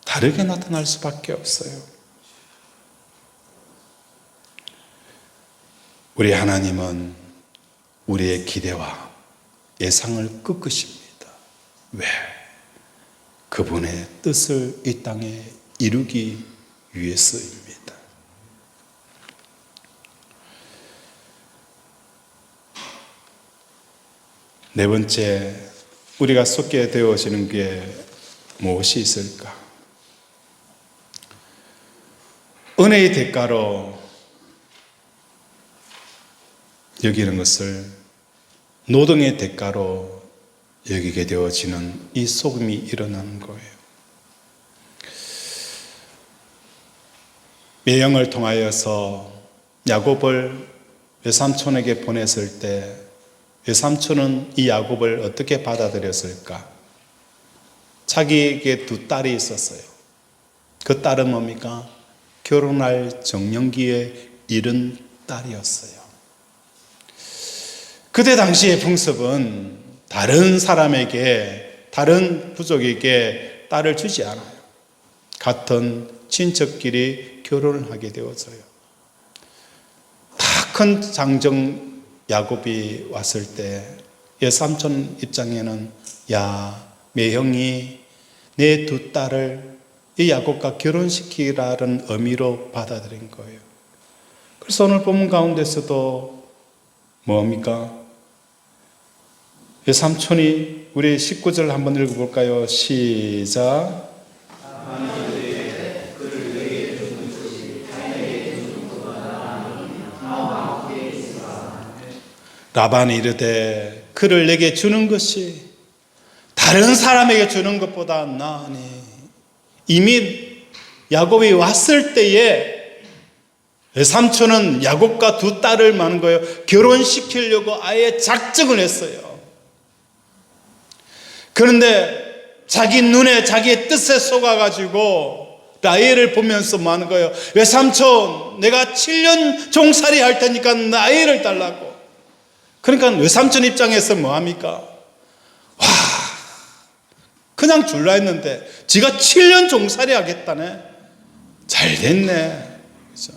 다르게 나타날 수밖에 없어요. 우리 하나님은 우리의 기대와 예상을 꺾으십니다. 왜? 그분의 뜻을 이 땅에 이루기 위해서입니다. 네 번째, 우리가 속게 되어지는 게 무엇이 있을까? 은혜의 대가로 여기는 것을 노동의 대가로 여기게 되어지는 이 속임이 일어나는 거예요. 매형을 통하여서 야곱을 외삼촌에게 보냈을 때 외삼촌은 이 야곱을 어떻게 받아들였을까? 자기에게 두 딸이 있었어요. 그 딸은 뭡니까? 결혼할 정년기에 이른 딸이었어요. 그때 당시의 풍습은 다른 사람에게, 다른 부족에게 딸을 주지 않아요. 같은 친척끼리 결혼을 하게 되어져요. 다 큰 장정 야곱이 왔을 때 외삼촌 입장에는 야, 매형이 내 두 딸을 이 야곱과 결혼시키라는 의미로 받아들인 거예요. 그래서 오늘 본문 가운데서도 뭡니까? 외삼촌이 우리 19절 한번 읽어볼까요? 시작. 라반이 이르되 그를 내게 주는 것이 다른 사람에게 주는 것보다 나으니. 이미 야곱이 왔을 때에 외삼촌은 야곱과 두 딸을 낳은 거예요. 결혼시키려고 아예 작정을 했어요. 그런데 자기 눈에 자기의 뜻에 속아가지고 라헬을 보면서 뭐 하는 거예요? 외삼촌, 내가 7년 종살이 할 테니까 라헬을 달라고. 그러니까 외삼촌 입장에서 뭐합니까? 와, 그냥 줄라 했는데 지가 7년 종살이 하겠다네. 잘 됐네. 그렇죠?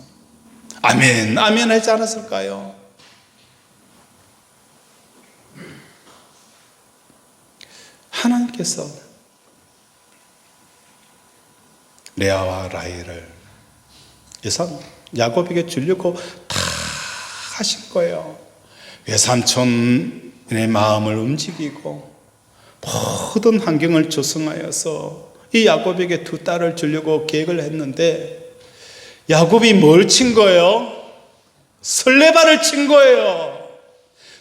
아멘, 아멘 하지 않았을까요? 하나님께서 레아와 라헬을 야곱에게 주려고 다 하신 거예요. 외삼촌의 마음을 움직이고 모든 환경을 조성하여서 이 야곱에게 두 딸을 주려고 계획을 했는데 야곱이 뭘 친 거예요? 설레발을 친 거예요.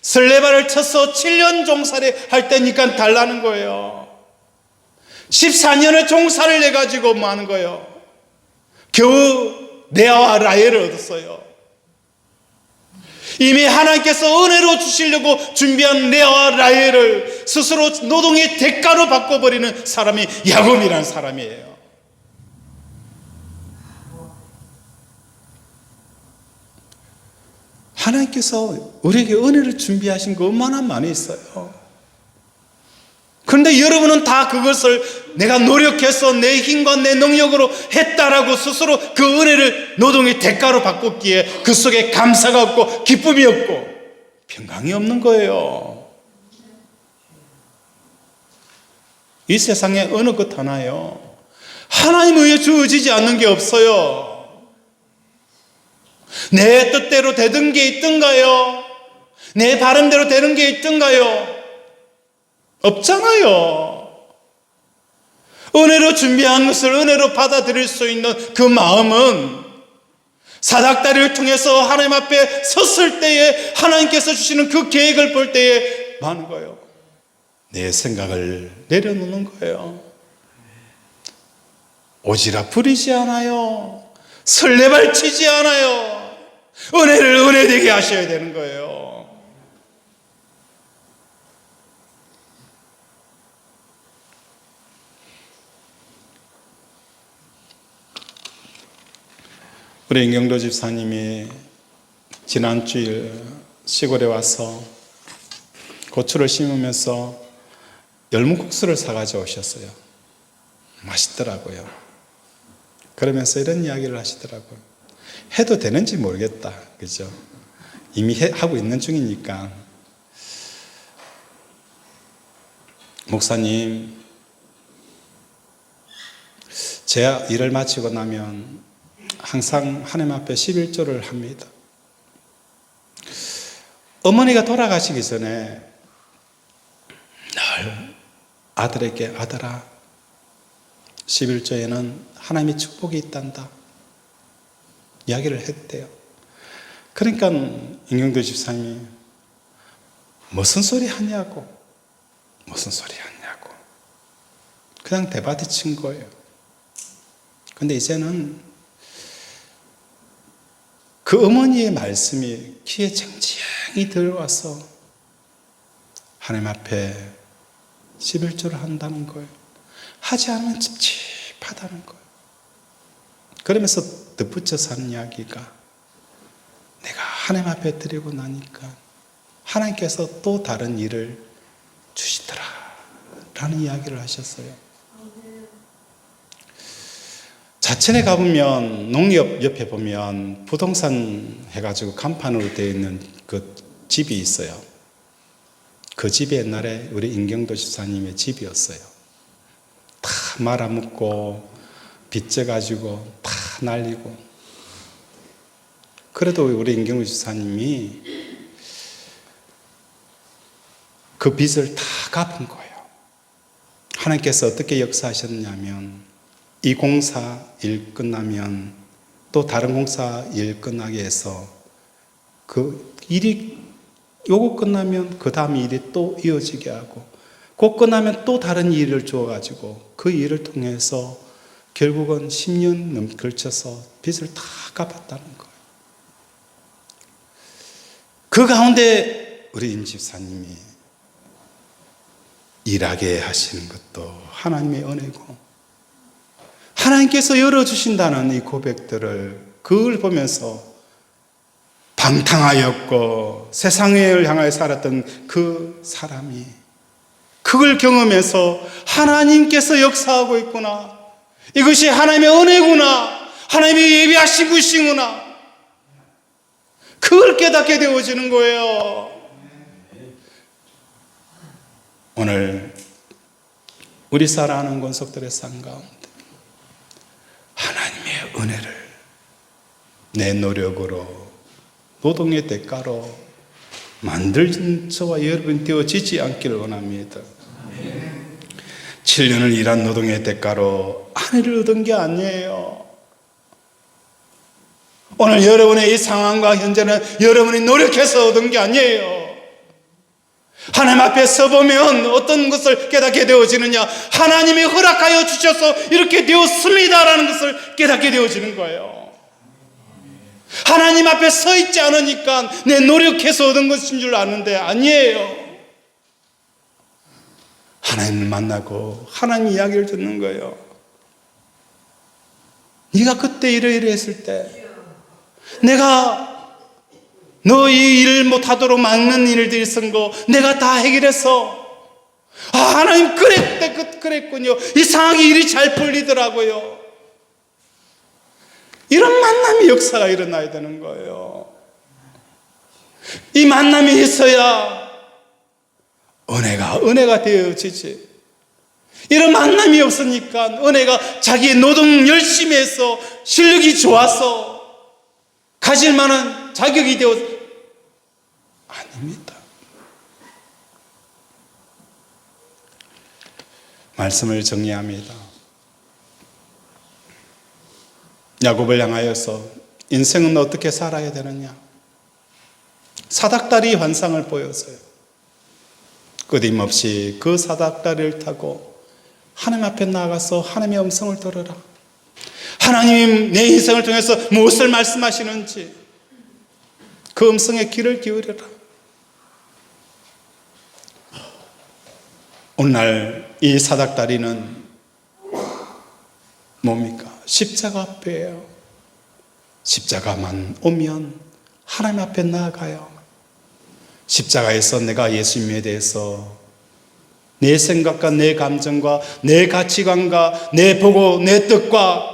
설레발을 쳐서 7년 종살이 할 때니까 달라는 거예요. 14년의 종살을 내가지고 뭐 하는 거예요? 겨우 레아와 라헬을 얻었어요. 이미 하나님께서 은혜로 주시려고 준비한 레아와 라헬을 스스로 노동의 대가로 바꿔버리는 사람이 야곱이라는 사람이에요. 하나님께서 우리에게 은혜를 준비하신 거 얼마나 많이 있어요. 그런데 여러분은 다 그것을 내가 노력해서 내 힘과 내 능력으로 했다라고 스스로 그 은혜를 노동의 대가로 바꿨기에 그 속에 감사가 없고 기쁨이 없고 평강이 없는 거예요. 이 세상에 어느 것 하나요 하나님 의해 주어지지 않는 게 없어요. 내 뜻대로 되던 게 있던가요? 내 바람대로 되는 게 있던가요? 없잖아요. 은혜로 준비한 것을 은혜로 받아들일 수 있는 그 마음은 사닥다리를 통해서 하나님 앞에 섰을 때에 하나님께서 주시는 그 계획을 볼 때에 많은 거예요. 내 생각을 내려놓는 거예요. 오지랖 부리지 않아요. 설레발 치지 않아요. 은혜를 은혜되게 하셔야 되는 거예요. 우리 임경도 집사님이 지난 주일 시골에 와서 고추를 심으면서 열무국수를 사가지고 오셨어요. 맛있더라고요. 그러면서 이런 이야기를 하시더라고요. 해도 되는지 모르겠다. 그죠? 이미 하고 있는 중이니까. 목사님, 제가 일을 마치고 나면 항상 하나님 앞에 11조를 합니다. 어머니가 돌아가시기 전에 늘 아들에게 아들아 11조에는 하나님의 축복이 있단다 이야기를 했대요. 그러니까 임경도 집사님이 무슨 소리 하냐고 그냥 대바디 친 거예요. 근데 이제는 그 어머니의 말씀이 귀에 쟁쟁이 들어와서 하나님 앞에 11조를 한다는 거예요. 하지 않으면 찝찝하다는 거예요. 그러면서 덧붙여서 하는 이야기가 내가 하나님 앞에 드리고 나니까 하나님께서 또 다른 일을 주시더라 라는 이야기를 하셨어요. 자천에 가보면 농협 옆에 보면 부동산 해가지고 간판으로 되어 있는 그 집이 있어요. 그 집이 옛날에 우리 임경도 집사님의 집이었어요. 다 말아먹고 빚져가지고 다 날리고. 그래도 우리 임경도 집사님이 그 빚을 다 갚은 거예요. 하나님께서 어떻게 역사하셨냐면 이 공사 일 끝나면 또 다른 공사 일 끝나게 해서 그 일이 요거 끝나면 그 다음 일이 또 이어지게 하고 그 끝나면 또 다른 일을 주어가지고 그 일을 통해서 결국은 10년 걸쳐서 빚을 다 갚았다는 거예요. 그 가운데 우리 임 집사님이 일하게 하시는 것도 하나님의 은혜고 하나님께서 열어주신다는 이 고백들을 그걸 보면서 방탕하였고 세상을 향하여 살았던 그 사람이 그걸 경험해서 하나님께서 역사하고 있구나, 이것이 하나님의 은혜구나, 하나님의 예비하신 것이구나, 그걸 깨닫게 되어지는 거예요. 오늘 우리 사랑하는 권속들의 삶 가운데 하나님의 은혜를 내 노력으로 노동의 대가로 만들진 저와 여러분 되어지지 않기를 원합니다. 7년을 일한 노동의 대가로 아내를 얻은 게 아니에요. 오늘 여러분의 이 상황과 현재는 여러분이 노력해서 얻은 게 아니에요. 하나님 앞에 서보면 어떤 것을 깨닫게 되어지느냐, 하나님이 허락하여 주셔서 이렇게 되었습니다라는 것을 깨닫게 되어지는 거예요. 하나님 앞에 서 있지 않으니까 내 노력해서 얻은 것인 줄 아는데 아니에요. 하나님을 만나고 하나님 이야기를 듣는 거예요. 네가 그때 이러이러 했을 때 내가 너 이 일을 못하도록 막는 일들이 있은 거 내가 다 해결했어. 아, 하나님 그랬군요. 이상하게 일이 잘 풀리더라고요. 이런 만남의 역사가 일어나야 되는 거예요. 이 만남이 있어야 은혜가 되어지지. 이런 만남이 없으니까 은혜가 자기의 노동 열심히 해서 실력이 좋아서 가질 만한 자격이 되어 아닙니다. 말씀을 정리합니다. 야곱을 향하여서 인생은 어떻게 살아야 되느냐, 사닥다리 환상을 보였어요. 끊임없이 그 사닥다리를 타고 하나님 앞에 나아가서 하나님의 음성을 들어라. 하나님 내 인생을 통해서 무엇을 말씀하시는지 그 음성에 귀를 기울여라. 오늘날 이 사닥다리는 뭡니까? 십자가 앞이에요. 십자가만 오면 하나님 앞에 나아가요. 십자가에서 내가 예수님에 대해서 내 생각과 내 감정과 내 가치관과 내 보고 내 뜻과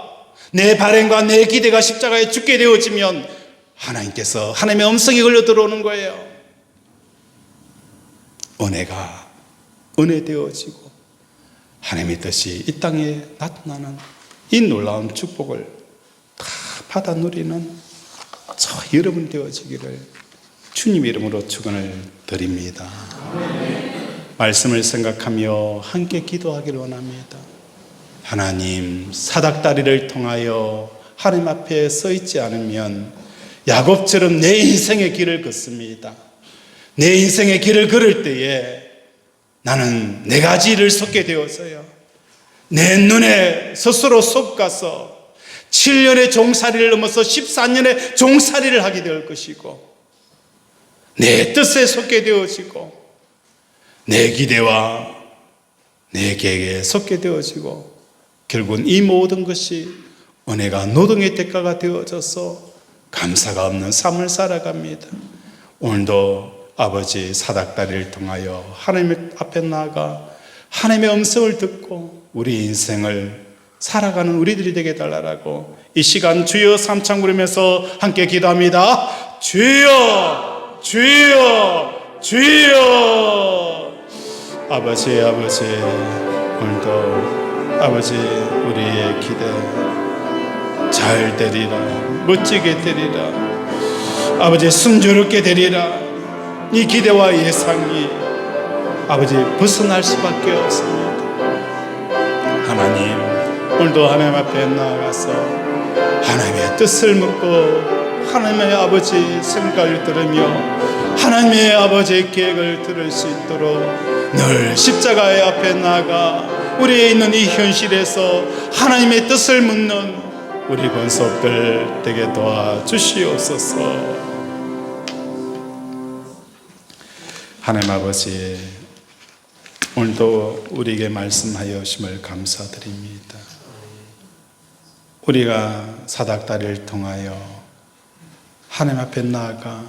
내 바램과 내 기대가 십자가에 죽게 되어지면 하나님께서 하나님의 음성이 걸려 들어오는 거예요. 은혜가 은혜되어지고 하나님의 뜻이 이 땅에 나타나는 이 놀라운 축복을 다 받아 누리는 저와 여러분 되어지기를 주님 이름으로 축원을 드립니다. 말씀을 생각하며 함께 기도하기를 원합니다. 하나님, 사닥다리를 통하여 하나님 앞에 서 있지 않으면 야곱처럼 내 인생의 길을 걷습니다. 내 인생의 길을 걸을 때에 나는 네 가지를 쏟게 되어서요, 내 눈에 스스로 속가서 7년의 종살이를 넘어서 14년의 종살이를 하게 될 것이고, 내 뜻에 속게 되어지고, 내 기대와 내 계획에 속게 되어지고, 결국은 이 모든 것이 은혜가 노동의 대가가 되어져서 감사가 없는 삶을 살아갑니다. 오늘도 아버지 사닥다리를 통하여 하나님 앞에 나아가 하나님의 음성을 듣고 우리 인생을 살아가는 우리들이 되게 달라고 이 시간 주여 삼창 부르면서 함께 기도합니다. 주여, 주여, 주여. 아버지, 오늘도 아버지 우리의 기대 잘 되리라, 멋지게 되리라, 아버지 순조롭게 되리라. 이 기대와 예상이 아버지 벗어날 수밖에 없습니다. 하나님, 오늘도 하나님 앞에 나아가서 하나님의 뜻을 묻고 하나님의 아버지 생각을 들으며 하나님의 아버지의 계획을 들을 수 있도록 늘 십자가의 앞에 나아가 우리의 있는 이 현실에서 하나님의 뜻을 묻는 우리 권속들 되게 도와주시옵소서. 하나님 아버지, 오늘도 우리에게 말씀하여 주심을 감사드립니다. 우리가 사닥다리를 통하여 하나님 앞에 나아가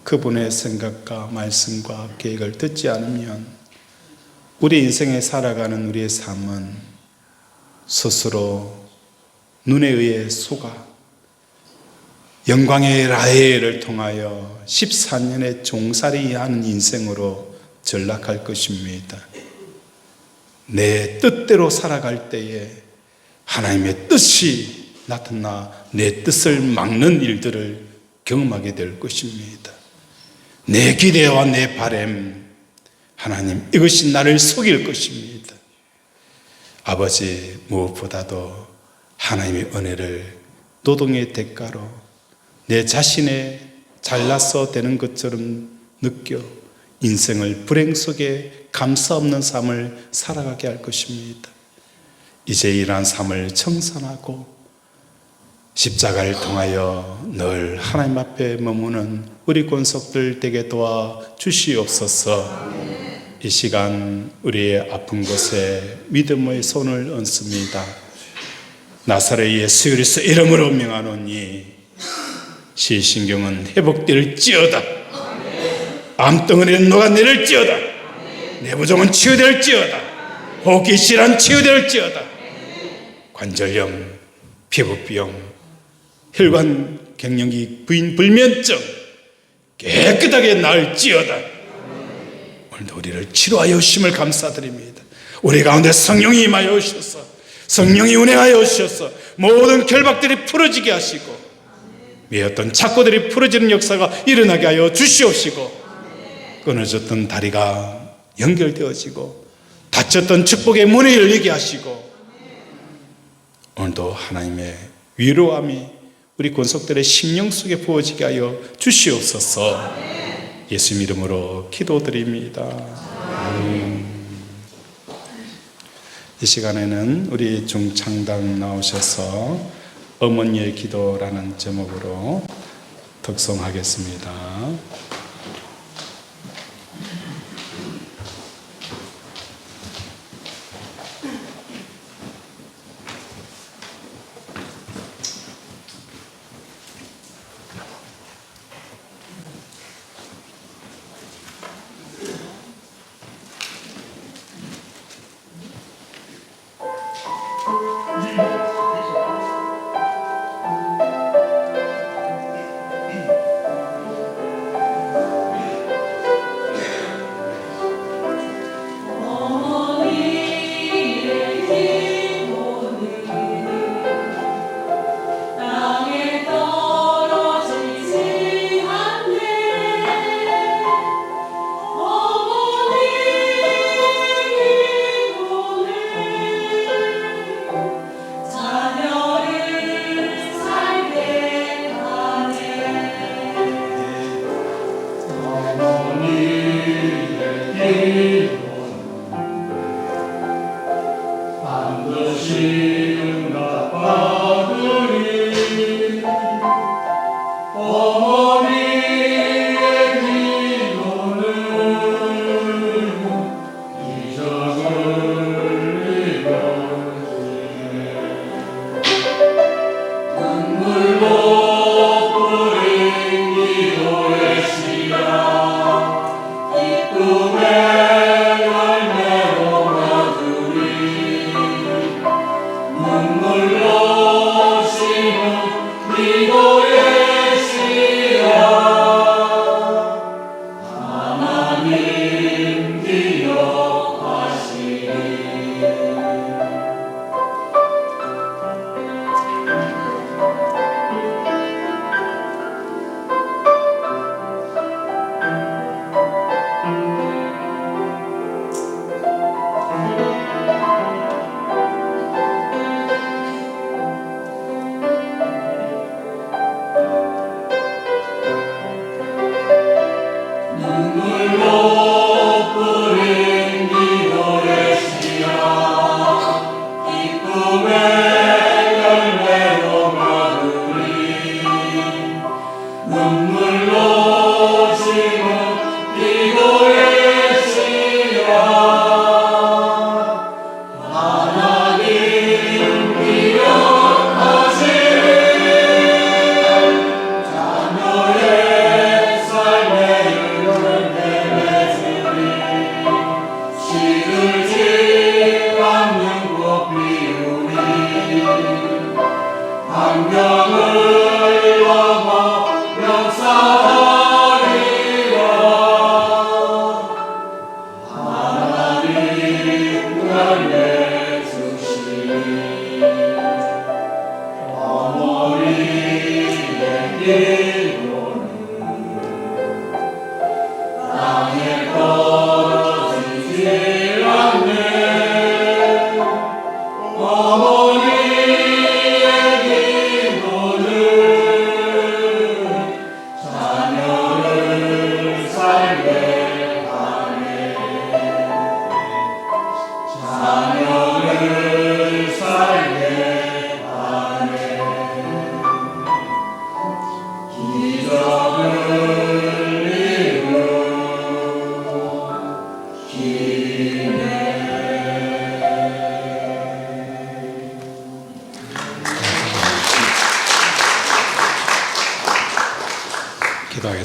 그분의 생각과 말씀과 계획을 듣지 않으면 우리 인생에 살아가는 우리의 삶은 스스로 눈에 의해 속아 영광의 라헬을 통하여 14년의 종살이하는 인생으로 전락할 것입니다. 내 뜻대로 살아갈 때에 하나님의 뜻이 나타나 내 뜻을 막는 일들을 경험하게 될 것입니다. 내 기대와 내 바람, 하나님, 이것이 나를 속일 것입니다. 아버지, 무엇보다도 하나님의 은혜를 노동의 대가로 내 자신의 잘나서 되는 것처럼 느껴 인생을 불행 속에 감사 없는 삶을 살아가게 할 것입니다. 이제 이러한 삶을 청산하고 십자가를 통하여 늘 하나님 앞에 머무는 우리 권속들 되게 도와주시옵소서. 이 시간 우리의 아픈 곳에 믿음의 손을 얹습니다. 나사렛 예수 그리스도 이름으로 명하노니 시신경은 회복될지어다. 암덩어리는 녹아내릴지어다. 내부종은 치유될지어다. 호흡기 질환 치유될지어다. 관절염, 피부병, 혈관 갱년기 부인 불면증 깨끗하게 나을지어다. 오늘도 우리를 치료하여 주심을 감사드립니다. 우리 가운데 성령이 임하여 오셔서 성령이 운행하여 오셔서 모든 결박들이 풀어지게 하시고 매었던 착고들이 풀어지는 역사가 일어나게 하여 주시옵시고 끊어졌던 다리가 연결되어지고 닫혔던 축복의 문이 열리게 하시고 오늘도 하나님의 위로함이 우리 권속들의 심령 속에 부어지게 하여 주시옵소서. 예수 이름으로 기도드립니다. 이 시간에는 우리 중창단 나오셔서 어머니의 기도라는 제목으로 덕송하겠습니다.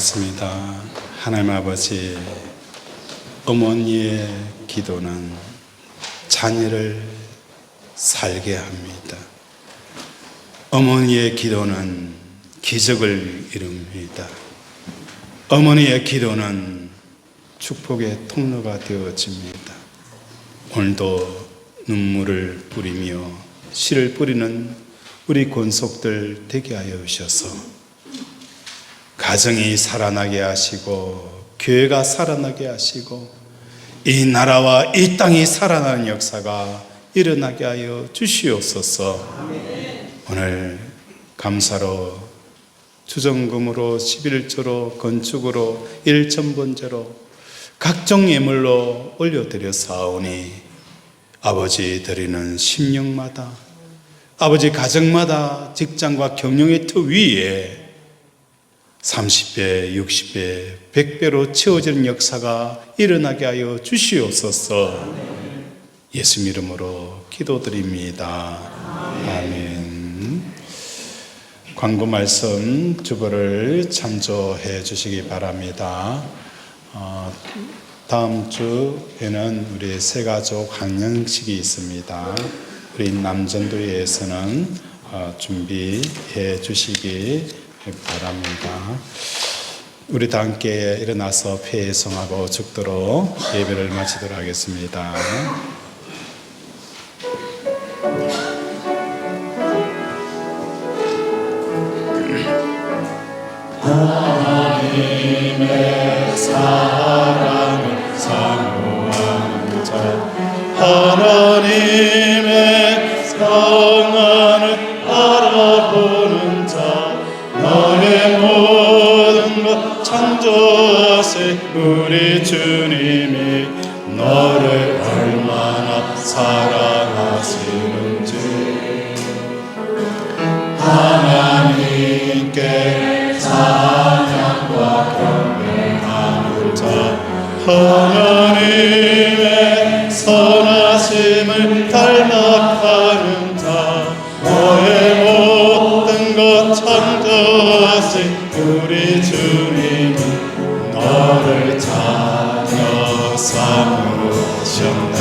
기도하겠습니다. 하나님 아버지, 어머니의 기도는 자녀를 살게 합니다. 어머니의 기도는 기적을 이룹니다. 어머니의 기도는 축복의 통로가 되어집니다. 오늘도 눈물을 뿌리며 씨를 뿌리는 우리 권속들 되게 하여 주셔서 가정이 살아나게 하시고 교회가 살아나게 하시고 이 나라와 이 땅이 살아나는 역사가 일어나게 하여 주시옵소서. 오늘 감사로 주정금으로 11조로 건축으로 일천번제로 각종 예물로 올려드렸사오니 아버지 드리는 심령마다 아버지 가정마다 직장과 경영의 터 위에 30배, 60배, 100배로 채워지는 역사가 일어나게 하여 주시옵소서. 예수 이름으로 기도드립니다. 아멘. 광고 말씀 주보를 참조해 주시기 바랍니다. 다음 주에는 우리 새가족 환영식이 있습니다. 우리 남전도회에서는 준비해 주시기 바랍니다. 우리 다 함께 일어나서 폐성하고 죽도록 예배를 마치도록 하겠습니다. 하나님의 사랑을 사모하는 자, 하나님의 성안을 바라보는 자, 너의 모든 것 창조하신 우리 주님이 너를 얼마나 사랑하시는지 하나님께 찬양과 경배하는 자, 하나님의 선하심을 닮아가는 자, 너의 모든 것 창조하신 우리 주님이 너를 자녀 삼으셨네.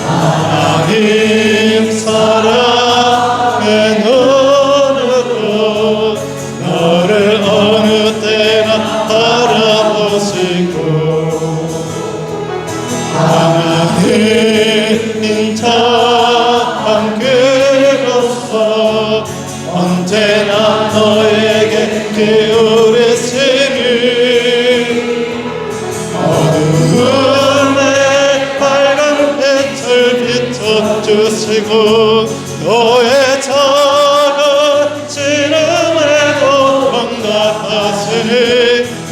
하나님 사랑의 눈으로 너를 어느 때나 바라보시고 하나님 인자함께로서 언제나 너에게 기울이시니 어두움에 빨간 빛을 비춰주시고 너의 작은 지름에도 응답하시니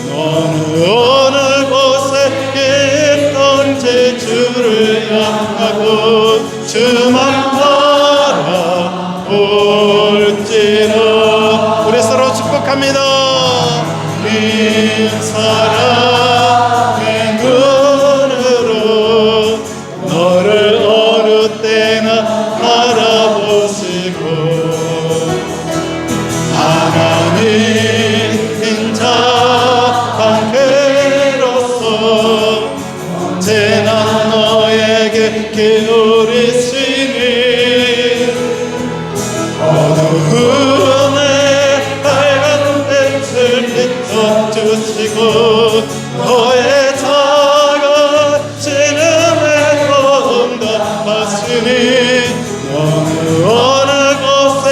너는 어느 곳에 있던지 주를 향하고 주만 바라볼지라. 우리 서로 축복합니다. 이 사랑의 눈으로 너를 어느 때나 바라보시고 하나님 인자함께로서 언제나 너에게 기울이시니 어두움에 빨간 빛을 비춰주시고 너의 작은 지름에도 응답하시니 너는 어느 곳에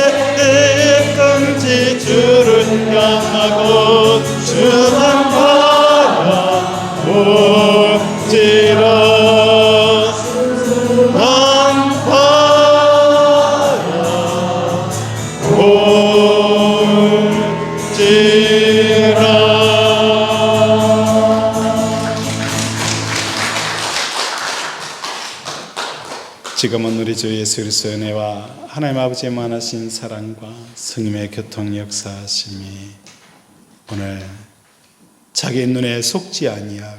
있든지 주를 향하고 주만 바라볼지라. 난 지금은 우리 주 예수 그리스도의 은혜와 하나님 아버지의 만하신 사랑과 성령의 교통 역사하심이 오늘 자기 눈에 속지 아니하고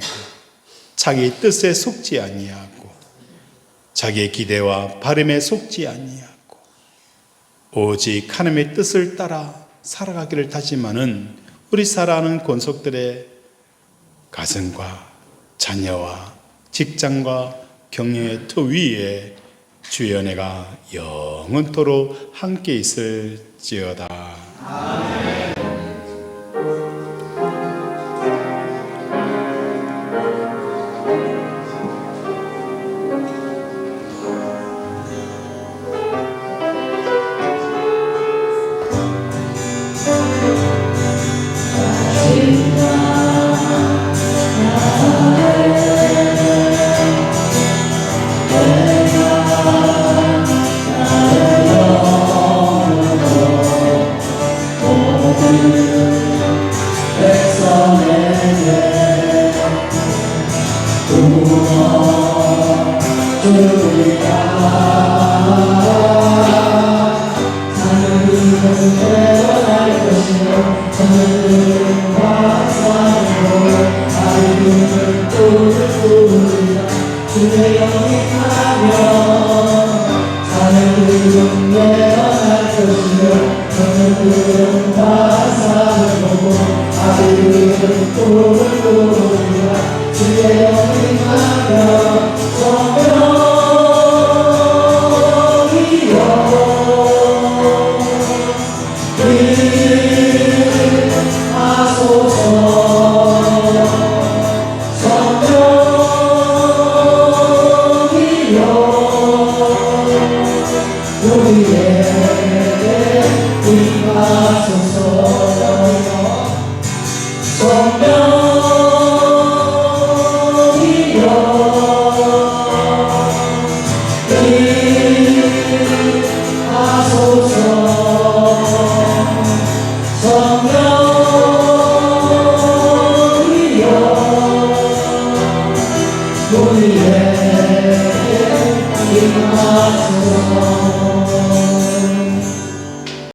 자기 뜻에 속지 아니하고 자기의 기대와 바람에 속지 아니하고 오직 하나님의 뜻을 따라 살아가기를 다짐하는 우리 사랑하는 권속들의 가정과 자녀와 직장과 경영의 터 위에 주의 은혜가 영원토록 함께 있을지어다. 아멘. 우리의 임하소서.